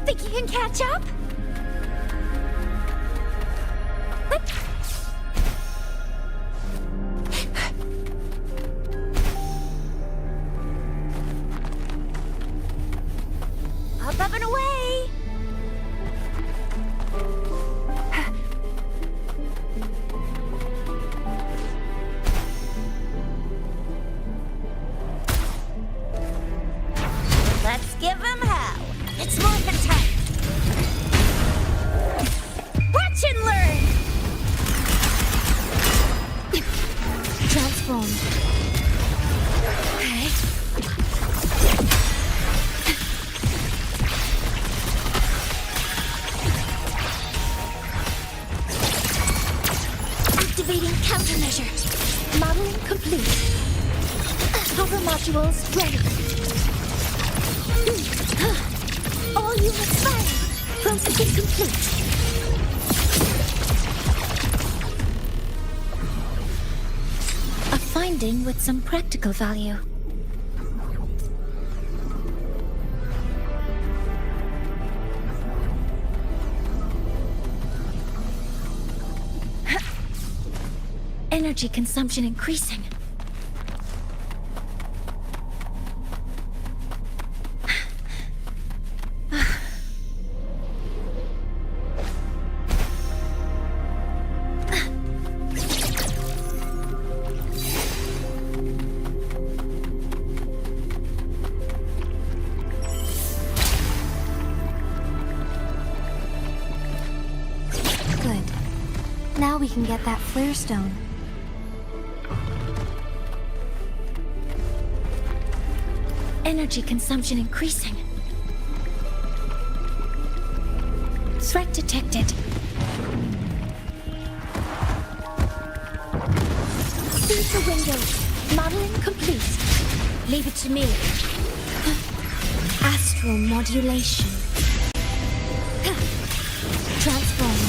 Think you can catch up? Up and away! Let's give him hell. It's morphin' time. Watch and learn! Transform. Okay. Activating countermeasure. Modeling complete. Hover modules ready. All units firing. Processing complete. A finding with some practical value. Energy consumption increasing. Good. Now we can get that flare stone. Energy consumption increasing. Threat detected. See the windows. Modeling complete. Leave it to me. Astral modulation. Transform.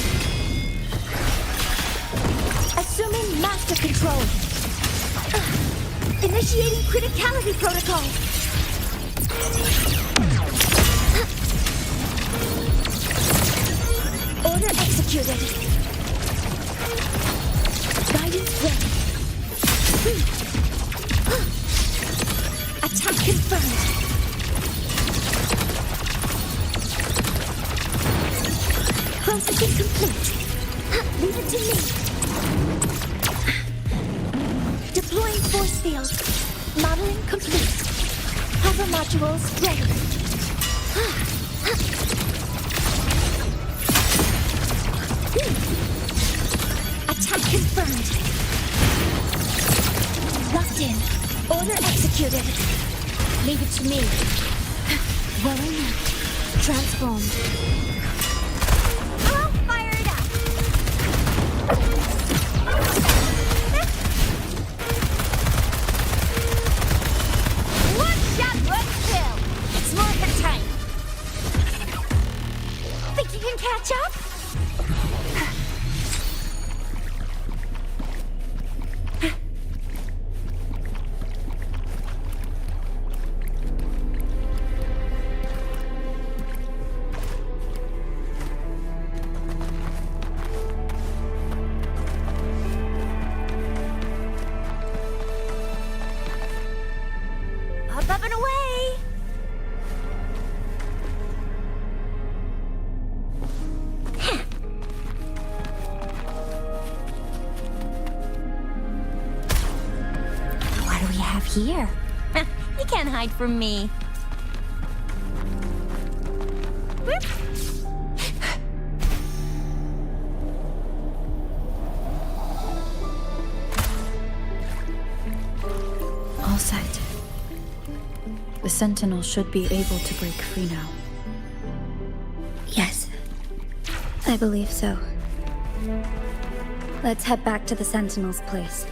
Assuming master control. Initiating criticality protocol. Order executed. Guidance ready. Attack confirmed. Processing complete. Leave it to me. Deploying force field. Modeling complete. Hover modules ready. Attack confirmed. Locked in. Order executed. Leave it to me. Well enough. Transform. I'll fire it up. One shot, one kill. It's morphin' time. Think you can catch up? Up and away! What do we have here? You can't hide from me. Whoop. All set. The Sentinel should be able to break free now. Yes. I believe so. Let's head back to the Sentinel's place.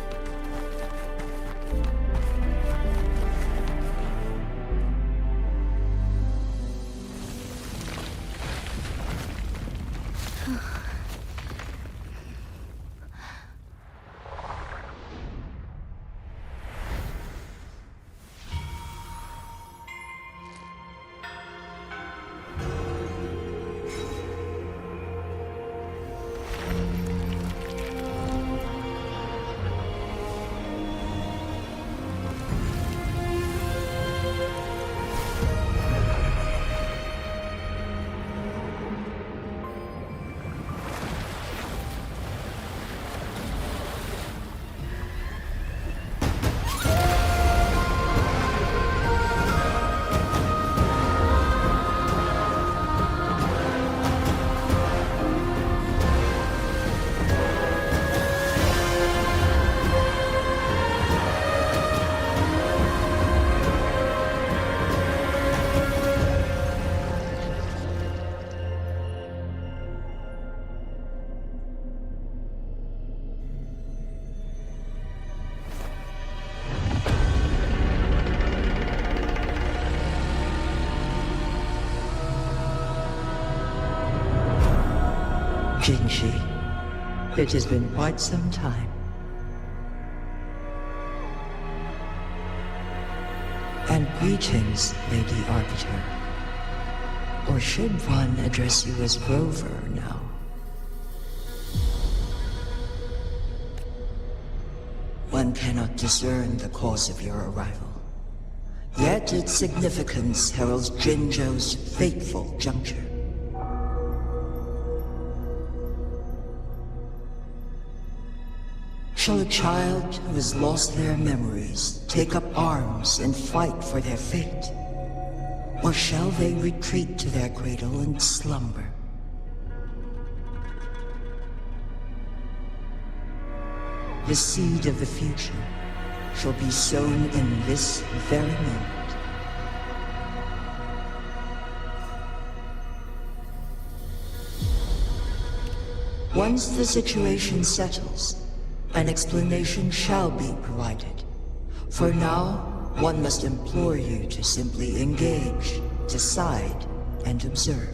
Jinji, it has been quite some time. And greetings, Lady Arbiter. Or should one address you as Rover now? One cannot discern the cause of your arrival. Yet its significance heralds Jinzhou's fateful juncture. Shall a child who has lost their memories take up arms and fight for their fate? Or shall they retreat to their cradle and slumber? The seed of the future shall be sown in this very moment. Once the situation settles, an explanation shall be provided. For now, one must implore you to simply engage, decide, and observe.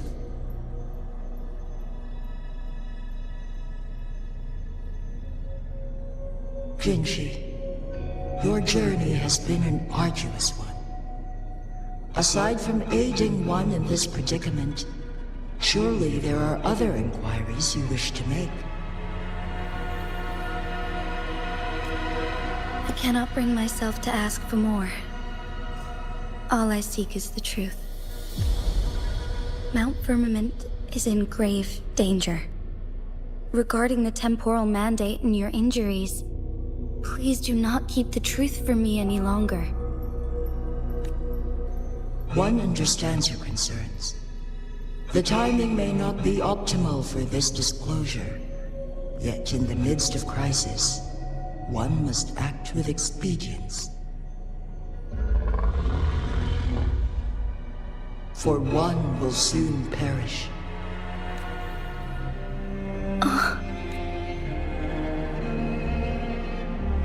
Jinji, your journey has been an arduous one. Aside from aiding one in this predicament, surely there are other inquiries you wish to make. I cannot bring myself to ask for more. All I seek is the truth. Mount Firmament is in grave danger. Regarding the temporal mandate and your injuries, please do not keep the truth from me any longer. One understands your concerns. The timing may not be optimal for this disclosure, yet in the midst of crisis, one must act with expedience. For one will soon perish.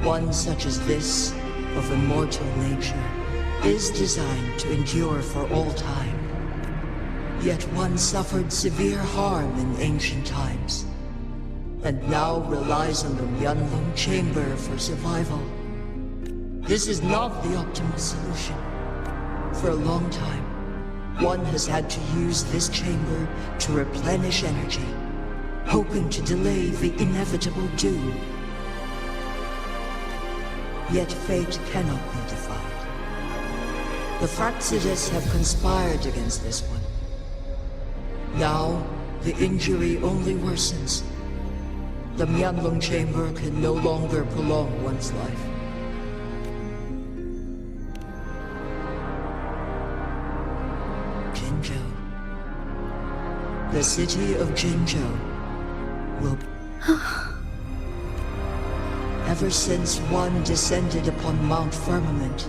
One such as this, of immortal nature, is designed to endure for all time. Yet one suffered severe harm in ancient times, and now relies on the Wuthering Chamber for survival. This is not the optimal solution. For a long time, one has had to use this chamber to replenish energy, hoping to delay the inevitable doom. Yet fate cannot be defied. The Fraxidus have conspired against this one. Now, the injury only worsens. The Wuthering Chamber can no longer prolong one's life. Jinzhou. The city of Jinzhou will... Ever since one descended upon Mount Firmament,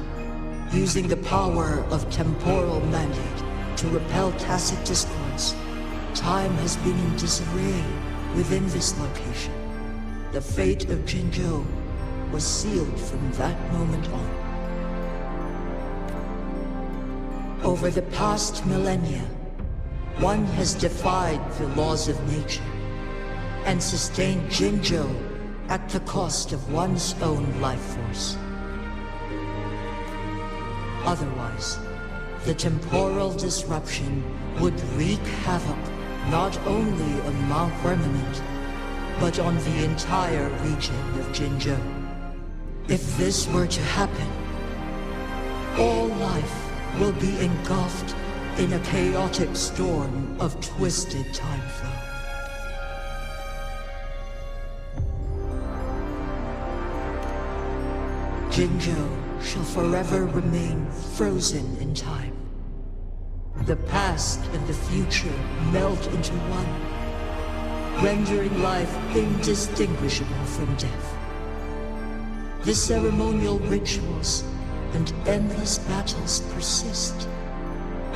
using the power of temporal mandate to repel tacit discords, time has been in disarray within this location. The fate of Jinzhou was sealed from that moment on. Over the past millennia, one has defied the laws of nature and sustained Jinzhou at the cost of one's own life force. Otherwise, the temporal disruption would wreak havoc not only on Mount Firmament, but on the entire region of Jinzhou. If this were to happen, all life will be engulfed in a chaotic storm of twisted time flow. Jinzhou shall forever remain frozen in time. The past and the future melt into one, rendering life indistinguishable from death. The ceremonial rituals and endless battles persist,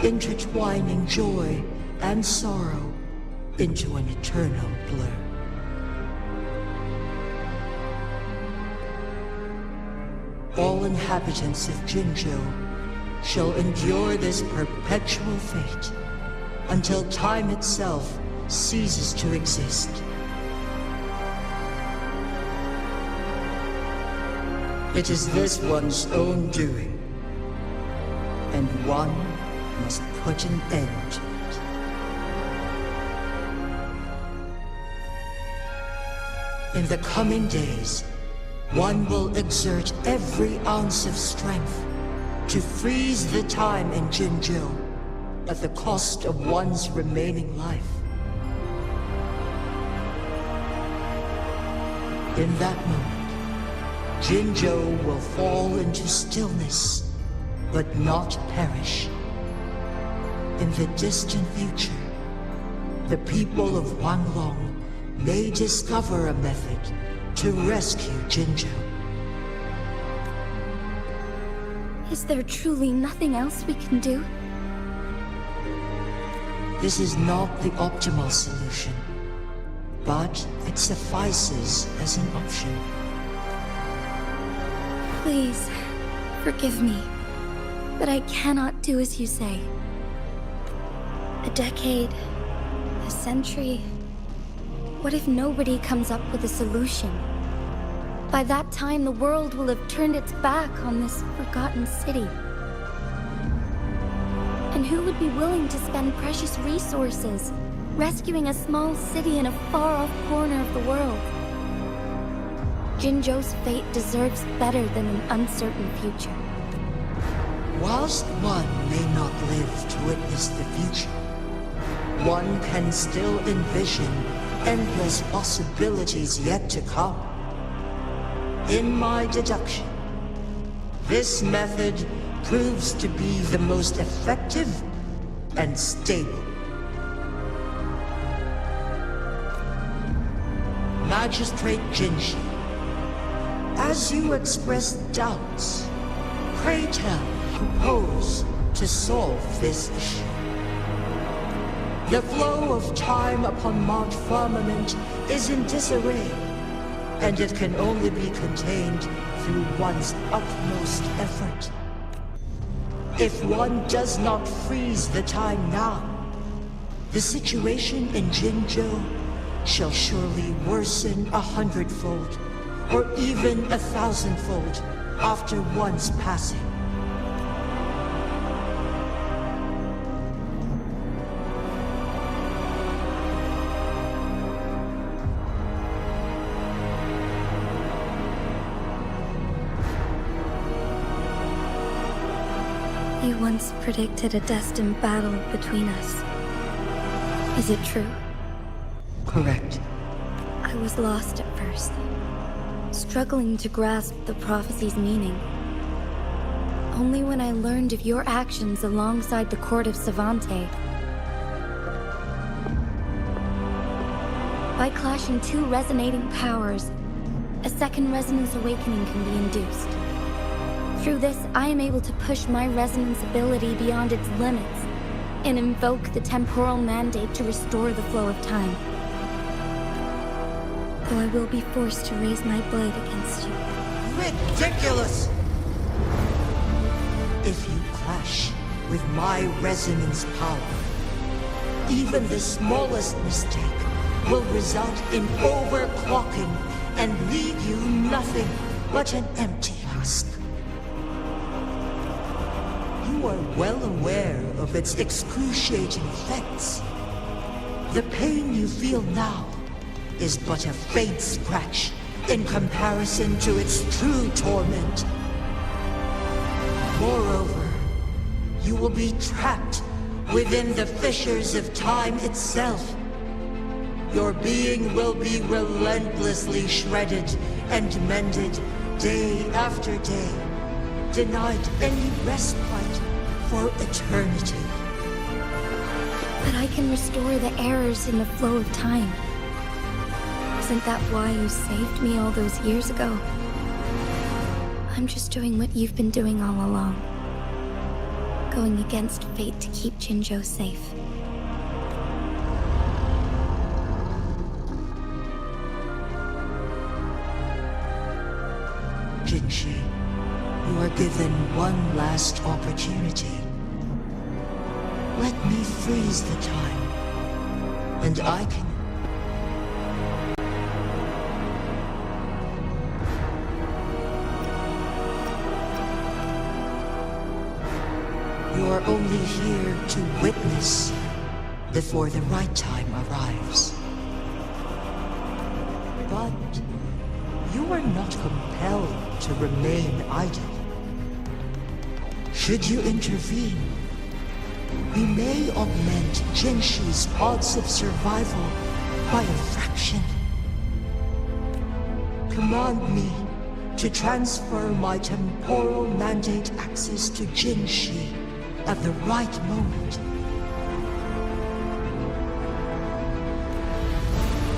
intertwining joy and sorrow into an eternal blur. All inhabitants of Jinzhou shall endure this perpetual fate until time itself ceases to exist It is this one's own doing, and one must put an end to it. In the coming days, one will exert every ounce of strength to freeze the time in Jinzhou at the cost of one's remaining life. In that moment, Jinzhou will fall into stillness, but not perish. In the distant future, the people of Wanlong may discover a method to rescue Jinzhou. Is there truly nothing else we can do? This is not the optimal solution, but it suffices as an option. Please, forgive me, but I cannot do as you say. A decade, a century. What if nobody comes up with a solution? By that time, the world will have turned its back on this forgotten city. And who would be willing to spend precious resources rescuing a small city in a far-off corner of the world? Jinzhou's fate deserves better than an uncertain future. Whilst one may not live to witness the future, one can still envision endless possibilities yet to come. In my deduction, this method proves to be the most effective and stable. Magistrate Jinshi, as you express doubts, pray tell, propose to solve this issue. The flow of time upon Mount Firmament is in disarray, and it can only be contained through one's utmost effort. If one does not freeze the time now, the situation in Jinzhou shall surely worsen 100-fold, or even 1,000-fold after one's passing. You once predicted a destined battle between us. Is it true? Correct. I was lost at first, struggling to grasp the prophecy's meaning. Only when I learned of your actions alongside the court of Savante. By clashing two resonating powers, a second resonance awakening can be induced. Through this, I am able to push my resonance ability beyond its limits and invoke the temporal mandate to restore the flow of time. Though I will be forced to raise my blade against you. Ridiculous! If you clash with my resonance power, even the smallest mistake will result in overclocking and leave you nothing but an empty husk. You are well aware of its excruciating effects. The pain you feel now is but a faint scratch in comparison to its true torment. Moreover, you will be trapped within the fissures of time itself. Your being will be relentlessly shredded and mended day after day, denied any respite for eternity. But I can restore the errors in the flow of time. Isn't that why you saved me all those years ago? I'm just doing what you've been doing all along. Going against fate to keep Jinzhou safe. Jinshi, you are given one last opportunity. Let me freeze the time, and I can... You are only here to witness before the right time arrives. But you are not compelled to remain idle. Should you intervene, we may augment Jinshi's odds of survival by a fraction. Command me to transfer my temporal mandate access to Jinshi at the right moment.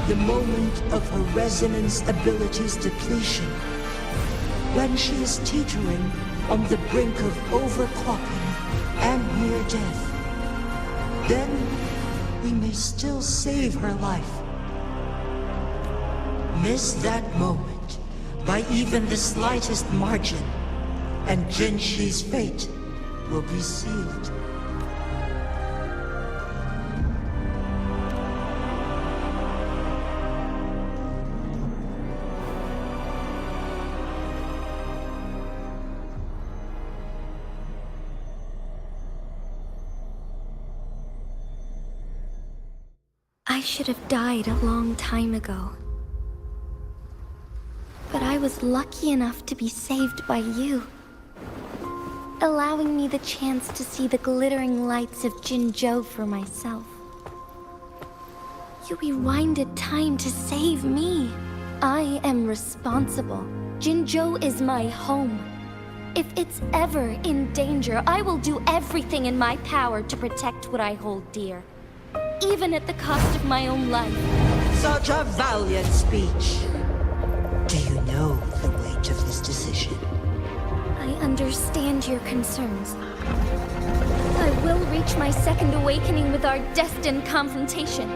The moment of her resonance ability's depletion, when she is teetering on the brink of overclocking and near death. Then we may still save her life. Miss that moment by even the slightest margin, and Jinshi's fate will be sealed. I should have died a long time ago. But I was lucky enough to be saved by you, allowing me the chance to see the glittering lights of Jinzhou for myself. You rewinded time to save me. I am responsible. Jinzhou is my home. If it's ever in danger, I will do everything in my power to protect what I hold dear, even at the cost of my own life. Such a valiant speech. Do you know the weight of this decision? I understand your concerns. I will reach my second awakening with our destined confrontation,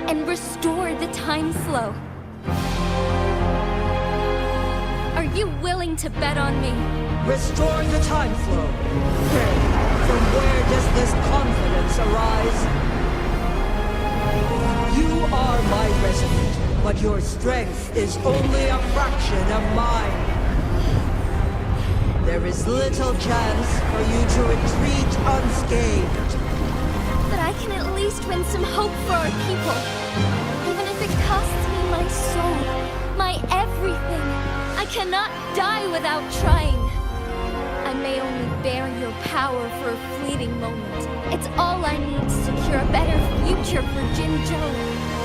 and restore the time flow. Are you willing to bet on me? Restore the time flow. From where does this confidence arise? You are my resonant, but your strength is only a fraction of mine. There is little chance for you to retreat unscathed. But I can at least win some hope for our people. Even if it costs me my soul, my everything. I cannot die without trying. I may only bear your power for a fleeting moment. It's all I need to secure a better future for Jinzhou,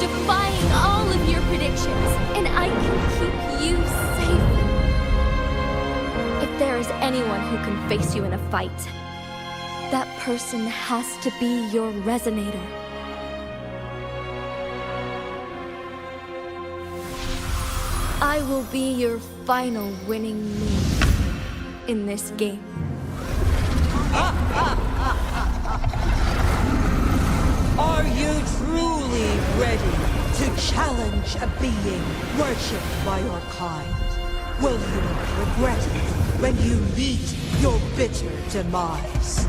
defying all of your predictions, and I can keep you safe. If there is anyone who can face you in a fight, that person has to be your resonator. I will be your final winning move in this game. Are you truly ready to challenge a being worshipped by your kind? Will you regret it when you meet your bitter demise?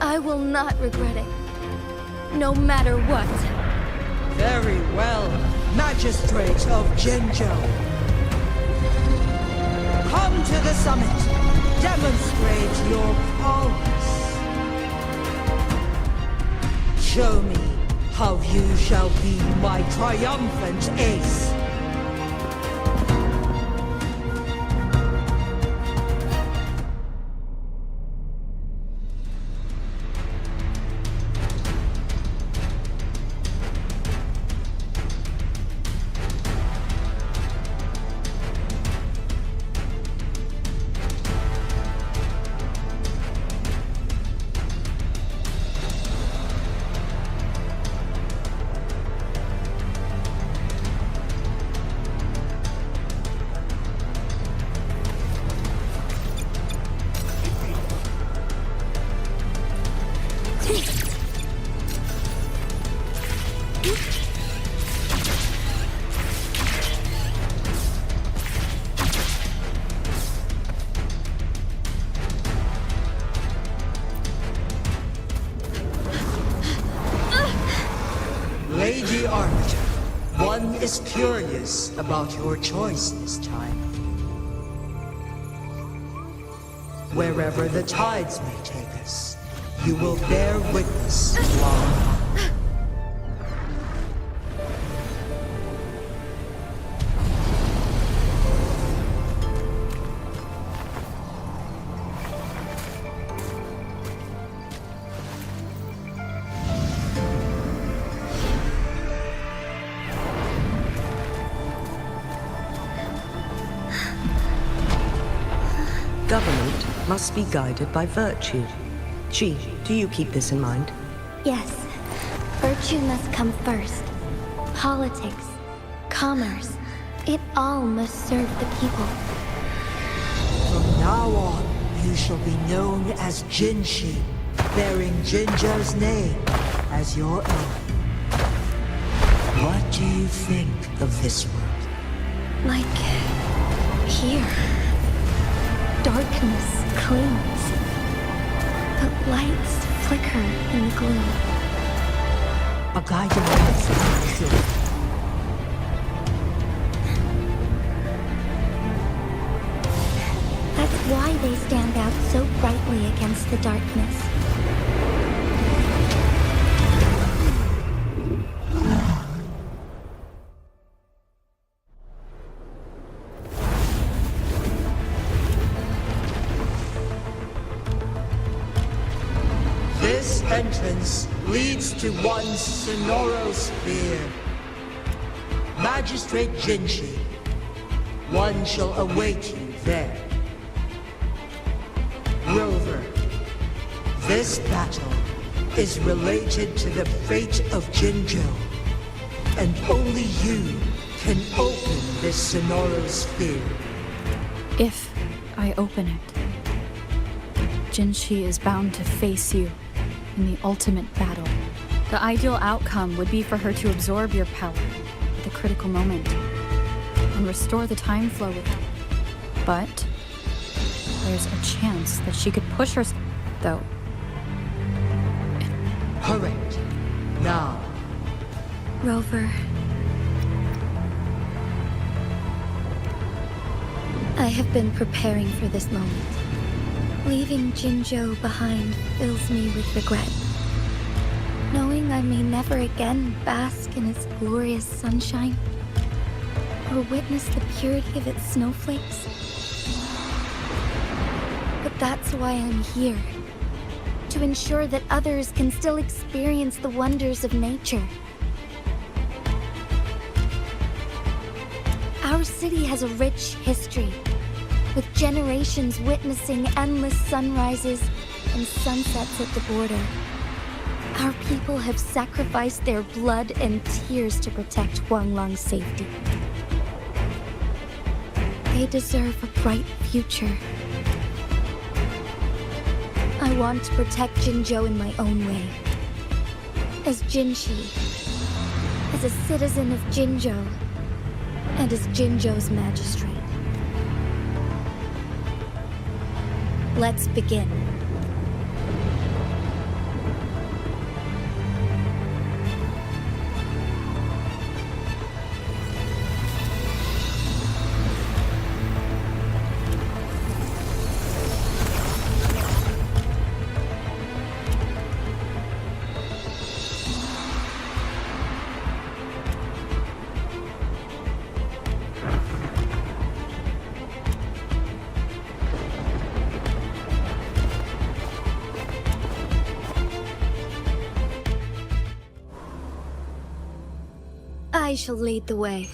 I will not regret it, no matter what. Very well, Magistrate of Jinzhou. Come to the summit. Demonstrate your prowess. Show me how you shall be my triumphant ace. Lady Arbiter, one is curious about your choice this time. Wherever the tides may take us, you will bear witness while... Government must be guided by virtue. Ji, do you keep this in mind? Yes. Virtue must come first. Politics, commerce, it all must serve the people. From now on, you shall be known as Jinshi, bearing Jinzhou's name as your own. What do you think of this world? Like... here. Darkness clings. But lights flicker in the gloom. A guiding light. That's why they stand out so brightly against the darkness. This entrance leads to one Sonoro Sphere. Magistrate Jinshi, one shall await you there. Rover, this battle is related to the fate of Jinzhou, and only you can open this Sonoro Sphere. If I open it, Jinshi is bound to face you in the ultimate battle. The ideal outcome would be for her to absorb your power at the critical moment and restore the time flow with it. But there's a chance that she could push herself, though. Correct. Now. Rover. I have been preparing for this moment. Leaving Jinzhou behind fills me with regret. Knowing I may never again bask in its glorious sunshine, or witness the purity of its snowflakes. But that's why I'm here. To ensure that others can still experience the wonders of nature. Our city has a rich history, with generations witnessing endless sunrises and sunsets at the border. Our people have sacrificed their blood and tears to protect Huanglang's safety. They deserve a bright future. I want to protect Jinzhou in my own way. As Jinshi, as a citizen of Jinzhou, and as Jinzhou's magistrate. Let's begin. I shall lead the way.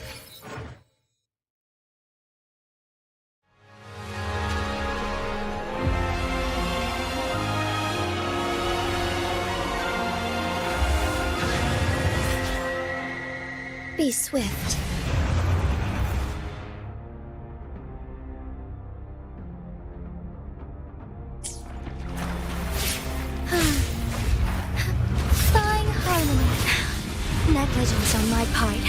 Be swift. Fine harmony. Negligence on my part.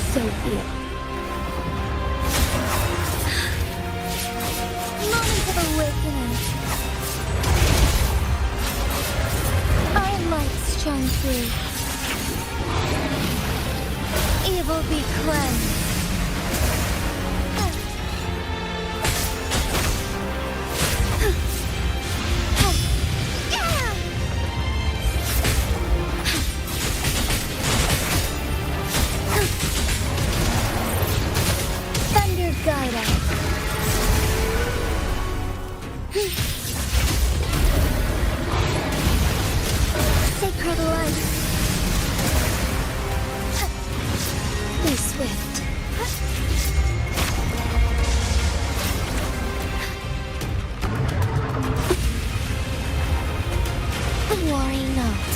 So be it. Moment of awakening. Our lights shine through. Evil be cleansed. guide us. Sacred light. Be swift. Worry not.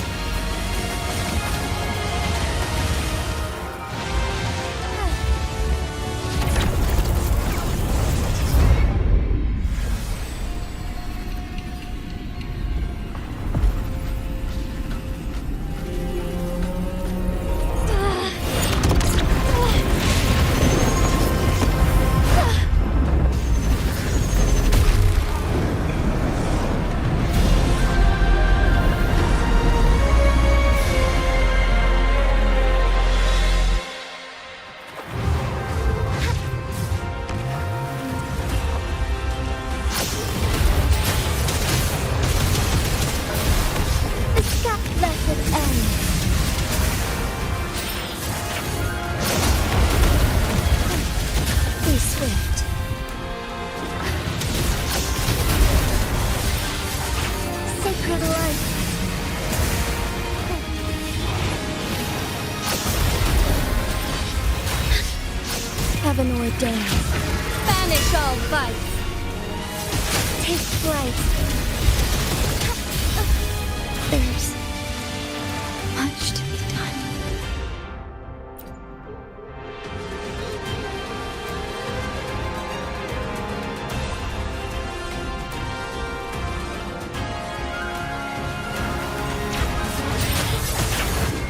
Heaven ordained. Banish all vice. Take flight. There's much to be done.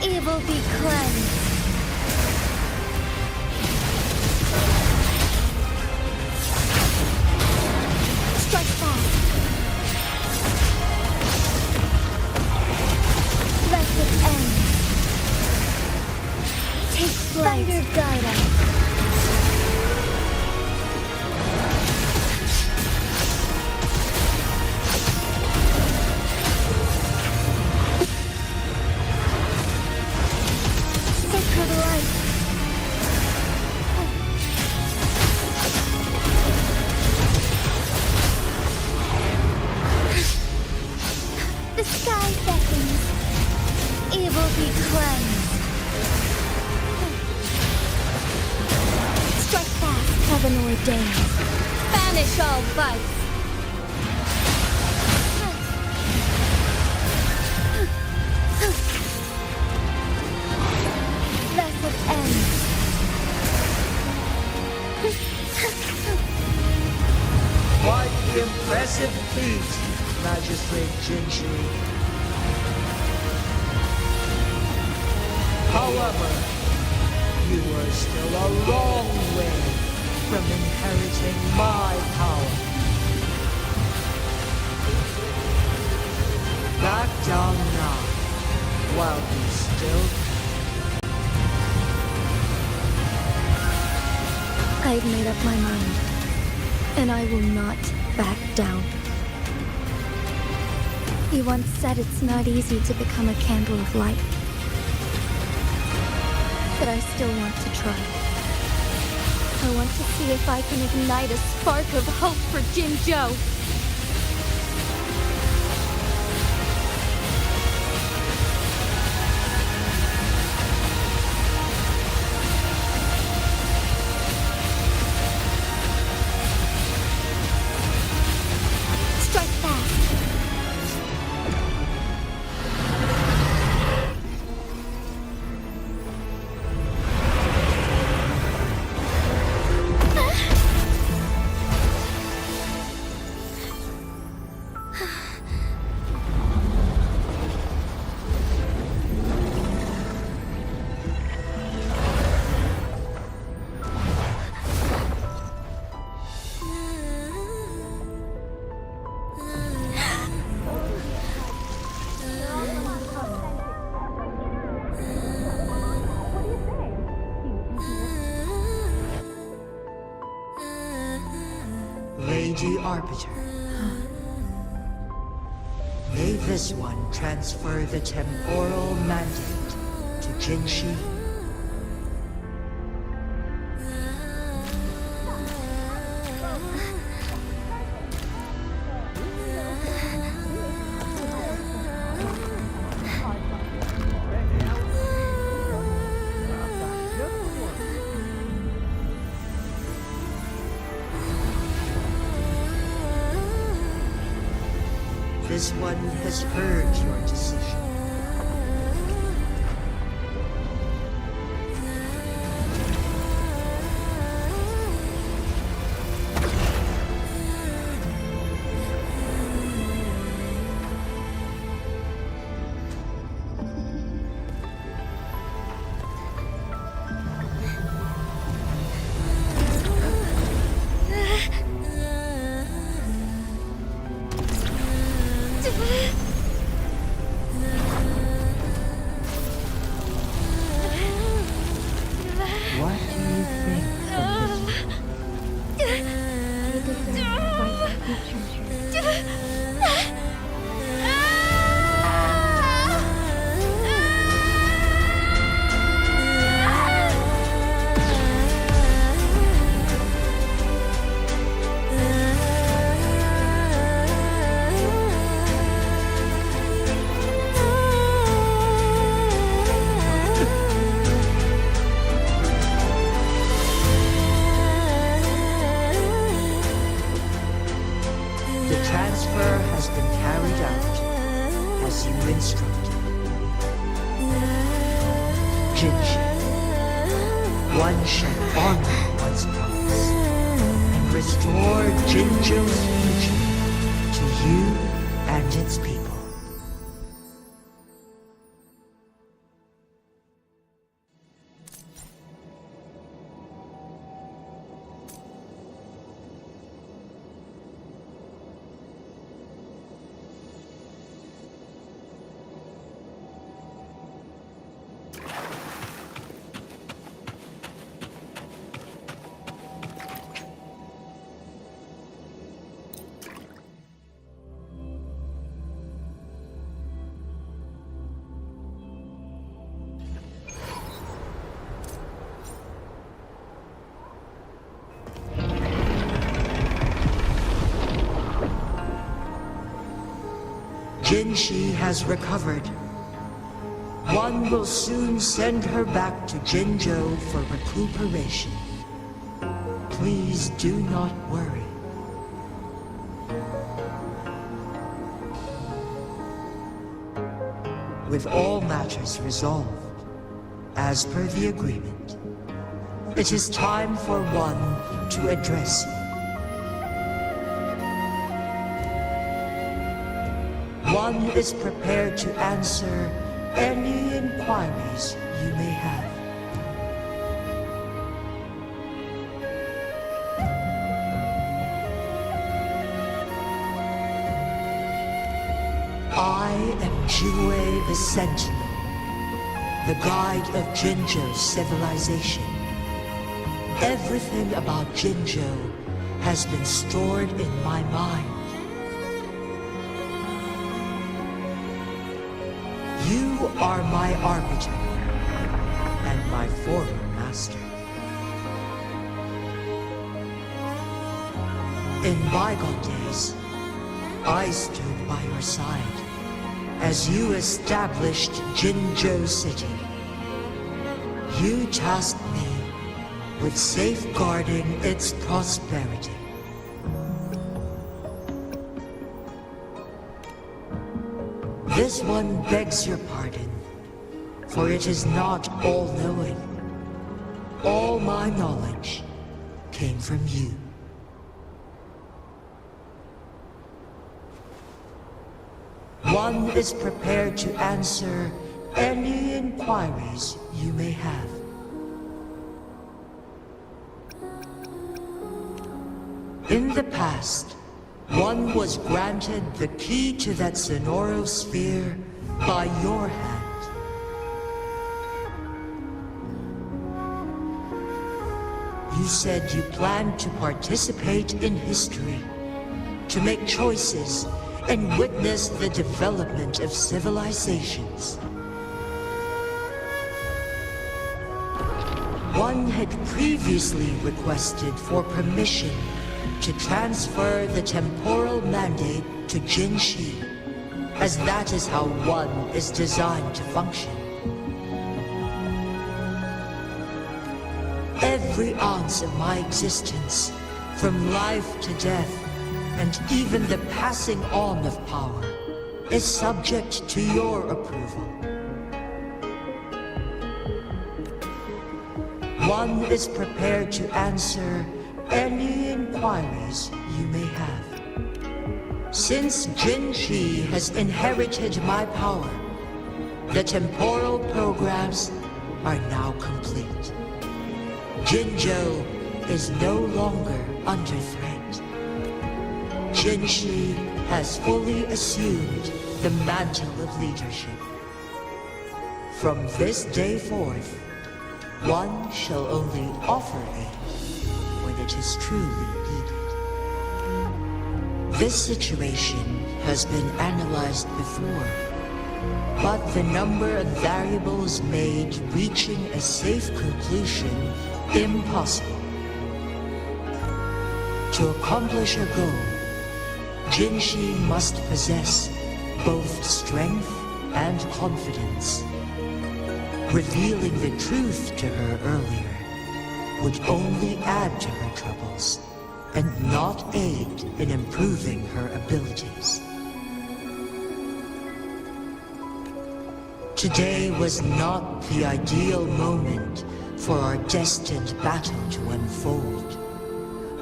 Evil be cleansed. Thunder guide us. Sacred light. The sky beckons. Evil be cleansed. Heaven ordained. Banish all vice. Blessed end. Quite the impressive feat, Magistrate Jinshi. However, you were still a long way from inheriting my power. Back down now, while you still can. I've made up my mind, and I will not back down. You once said it's not easy to become a candle of light. But I still want to try. I want to see if I can ignite a spark of hope for Jinzhou. Strike fast. Lady Arbiter. May this one transfer the temporal mandate to Jinshi. This one has heard your decision. What do you think of this? The transfer has been carried out as you instructed. Jinji, one shall honor one's promise and restore Jinjo's future to you and its people. Jinshi has recovered. One will soon send her back to Jinzhou for recuperation. Please do not worry. With all matters resolved, as per the agreement, it is time for one to address you. One is prepared to answer any inquiries you may have. I am Jue the Sentinel, the guide of Jinzhou's civilization. Everything about Jinzhou has been stored in my mind. You are my arbiter, and my former master. In bygone days, I stood by your side as you established Jinzhou City. You tasked me with safeguarding its prosperity. This one begs your pardon, for it is not all-knowing. All my knowledge came from you. One is prepared to answer any inquiries you may have. In the past, one was granted the key to that Sonoro sphere by your hand. You said you planned to participate in history, to make choices and witness the development of civilizations. One had previously requested for permission to transfer the temporal mandate to Jinshi, as that is how one is designed to function. Every ounce of my existence, from life to death, and even the passing on of power, is subject to your approval. One is prepared to answer any inquiries you may have. Since Jin Shi has inherited my power, the temporal programs are now complete. Jinzhou is no longer under threat. Jin Shi has fully assumed the mantle of leadership. From this day forth, one shall only offer aid when it is truly needed. This situation has been analyzed before, but the number of variables made reaching a safe conclusion impossible. To accomplish a goal, Jin Shi must possess both strength and confidence. Revealing the truth to her earlier would only add to her troubles and not aid in improving her abilities. Today was not the ideal moment for our destined battle to unfold,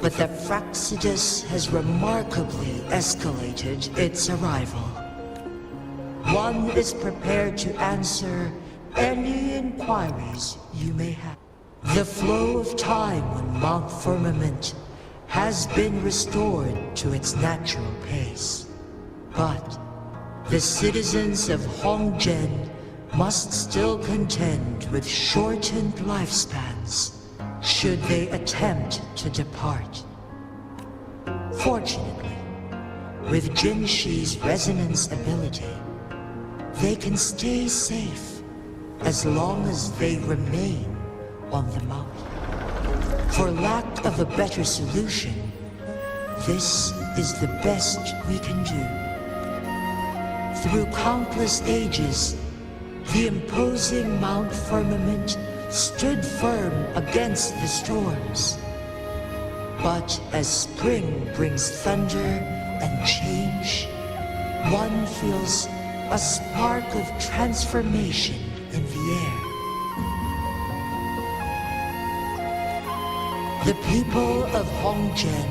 but the Fractsidus has remarkably escalated its arrival. One is prepared to answer any inquiries you may have. The flow of time on Mount Firmament has been restored to its natural pace. But the citizens of Hongzhen must still contend with shortened lifespans should they attempt to depart. Fortunately, with Jin Shi's resonance ability, they can stay safe as long as they remain on the mountain. For lack of a better solution, this is the best we can do. Through countless ages, the imposing Mount Firmament stood firm against the storms. But as spring brings thunder and change, one feels a spark of transformation in the air. The people of Hongzhen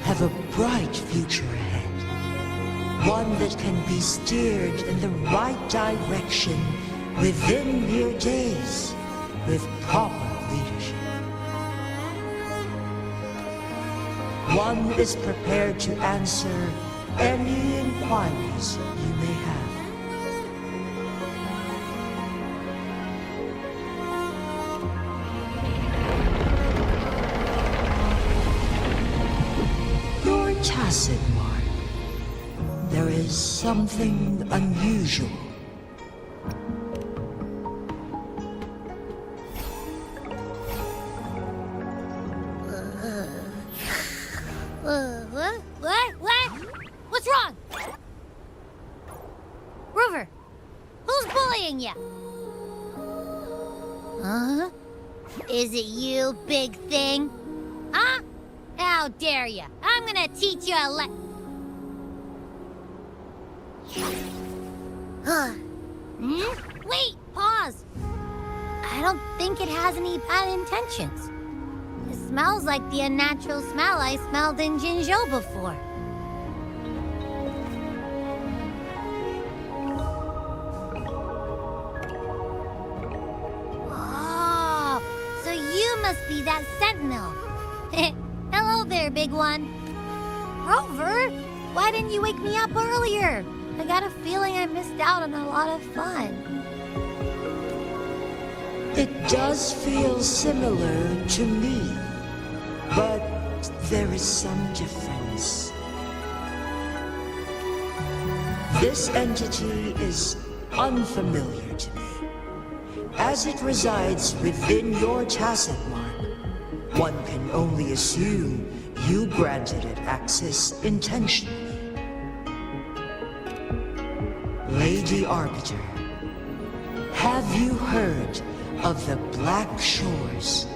have a bright future ahead. One that can be steered in the right direction within mere days with proper leadership. One is prepared to answer any inquiries you may have. Tacit mark. There is something unusual. What? What's wrong? Rover, who's bullying you? Huh? Is it you, big thing? Huh? How dare you? I'm gonna teach you a Wait, pause. I don't think it has any bad intentions. It smells like the unnatural smell I smelled in Jinzhou before. Oh, so you must be that sentinel. Hello there, big one. Rover, why didn't you wake me up earlier? I got a feeling I missed out on a lot of fun. It does feel similar to me, but there is some difference. This entity is unfamiliar to me, as it resides within your tacit mark. One can only assume you granted it access intentionally. Lady Arbiter, have you heard of the Black Shores?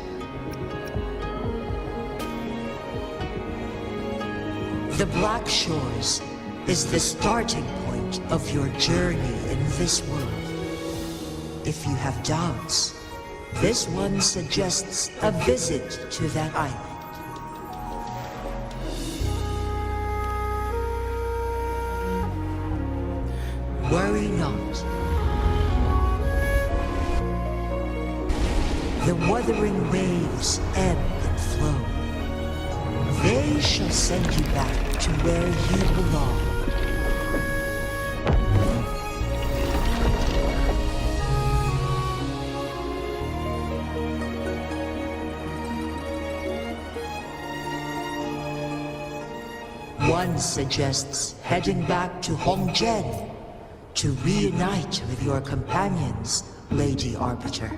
The Black Shores is the starting point part of your journey in this world. If you have doubts, this one suggests a visit to that island. Worry not. The Wuthering Waves ebb and flow. They shall send you back to where you belong. One suggests heading back to Hongzhen to reunite with your companions, Lady Arbiter.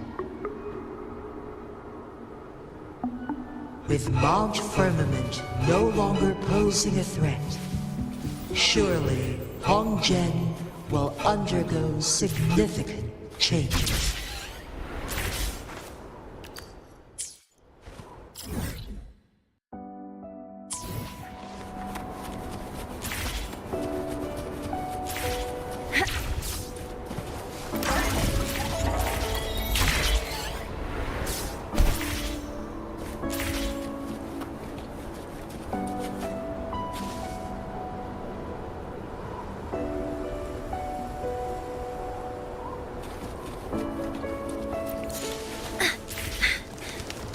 With Mount Firmament no longer posing a threat, surely Hongzhen will undergo significant changes.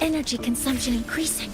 Energy consumption increasing.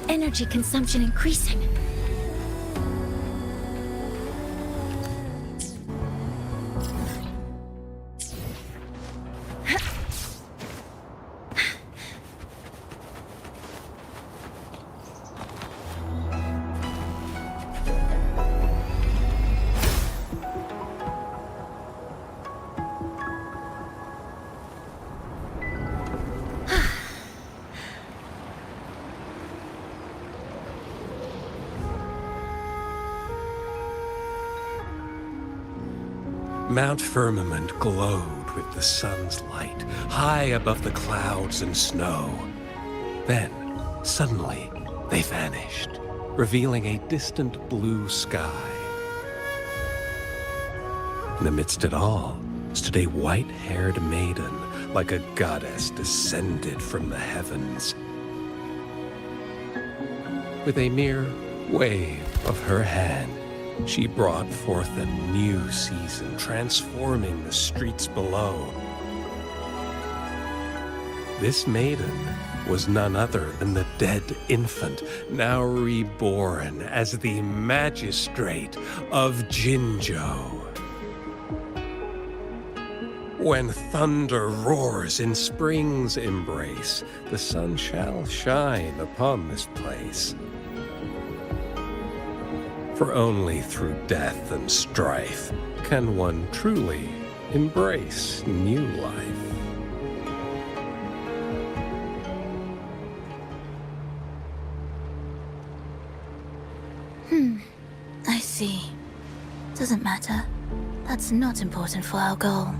Energy consumption increasing. Mount Firmament glowed with the sun's light, high above the clouds and snow. Then, suddenly, they vanished, revealing a distant blue sky. And amidst it all stood a white-haired maiden, like a goddess descended from the heavens. With a mere wave of her hand, she brought forth a new season, transforming the streets below. This maiden was none other than the dead infant, now reborn as the magistrate of Jinzhou. When thunder roars in spring's embrace, the sun shall shine upon this place. For only through death and strife can one truly embrace new life. I see. Doesn't matter. That's not important for our goal.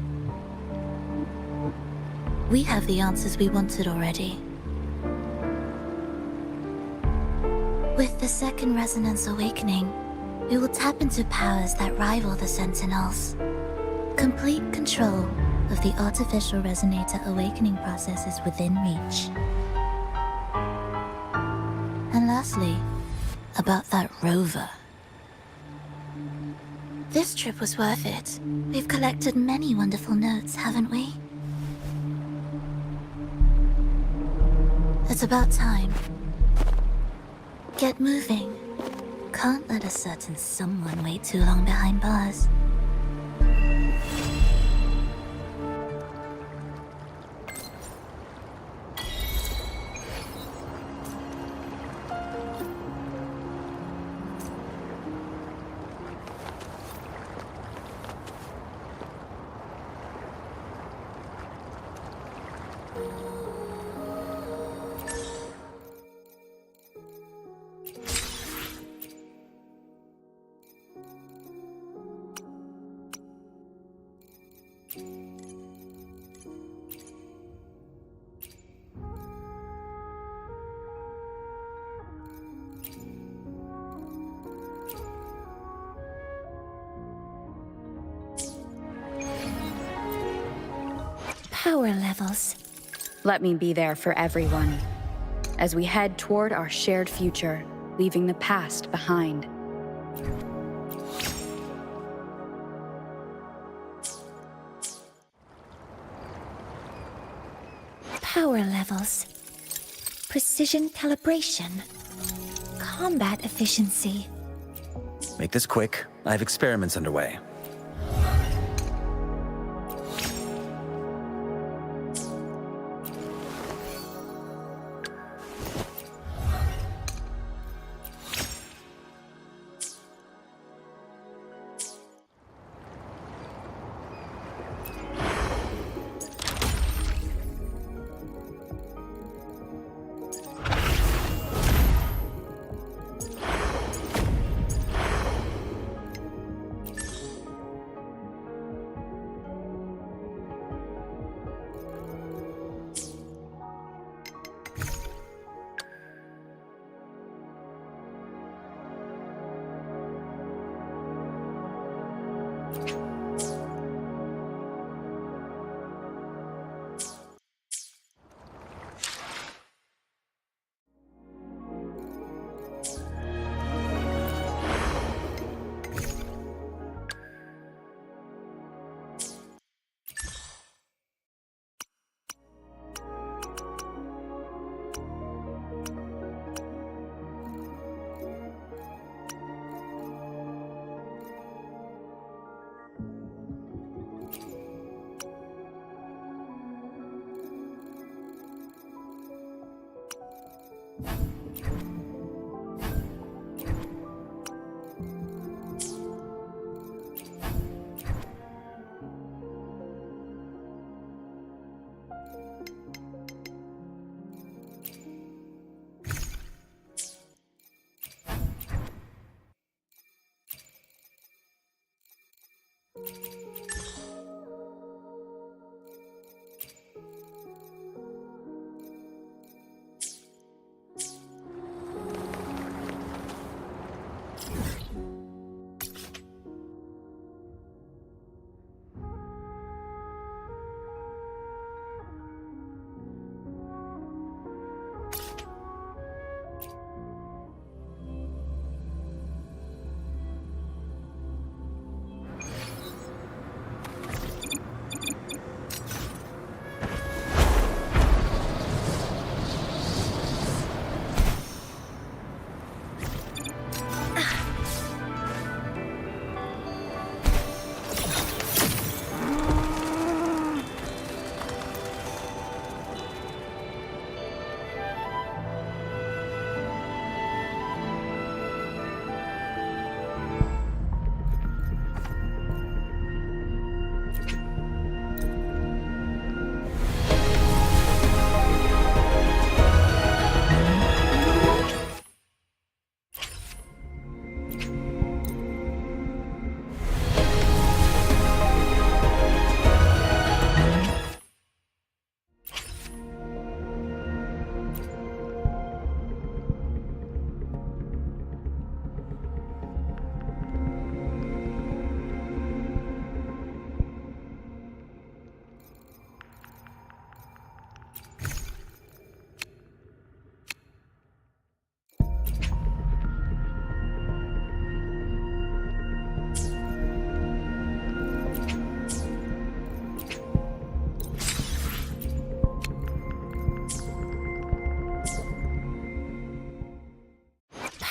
We have the answers we wanted already. With the second resonance awakening, we will tap into powers that rival the Sentinels. Complete control of the artificial resonator awakening process is within reach. And lastly, about that rover. This trip was worth it. We've collected many wonderful notes, haven't we? It's about time. Get moving. Can't let a certain someone wait too long behind bars. Power levels. Let me be there for everyone, as we head toward our shared future, leaving the past behind. Power levels. Precision calibration. Combat efficiency. Make this quick. I have experiments underway.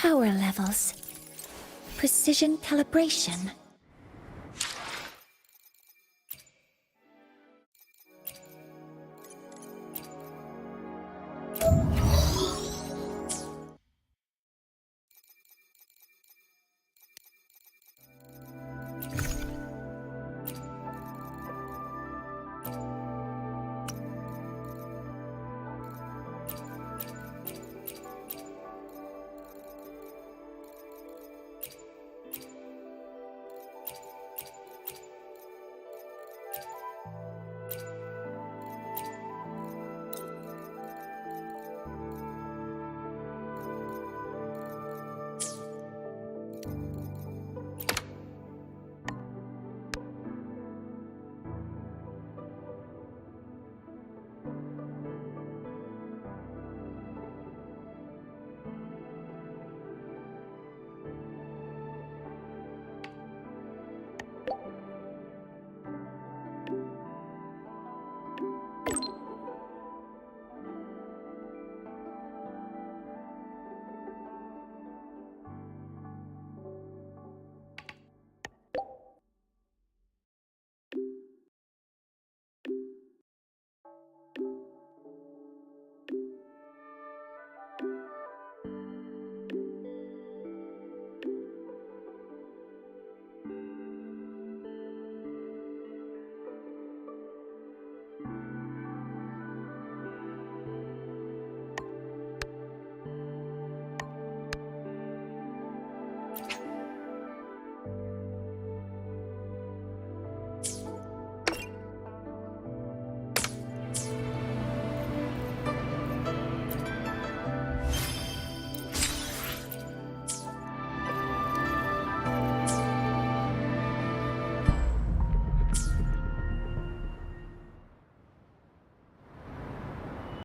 Power levels. Precision calibration.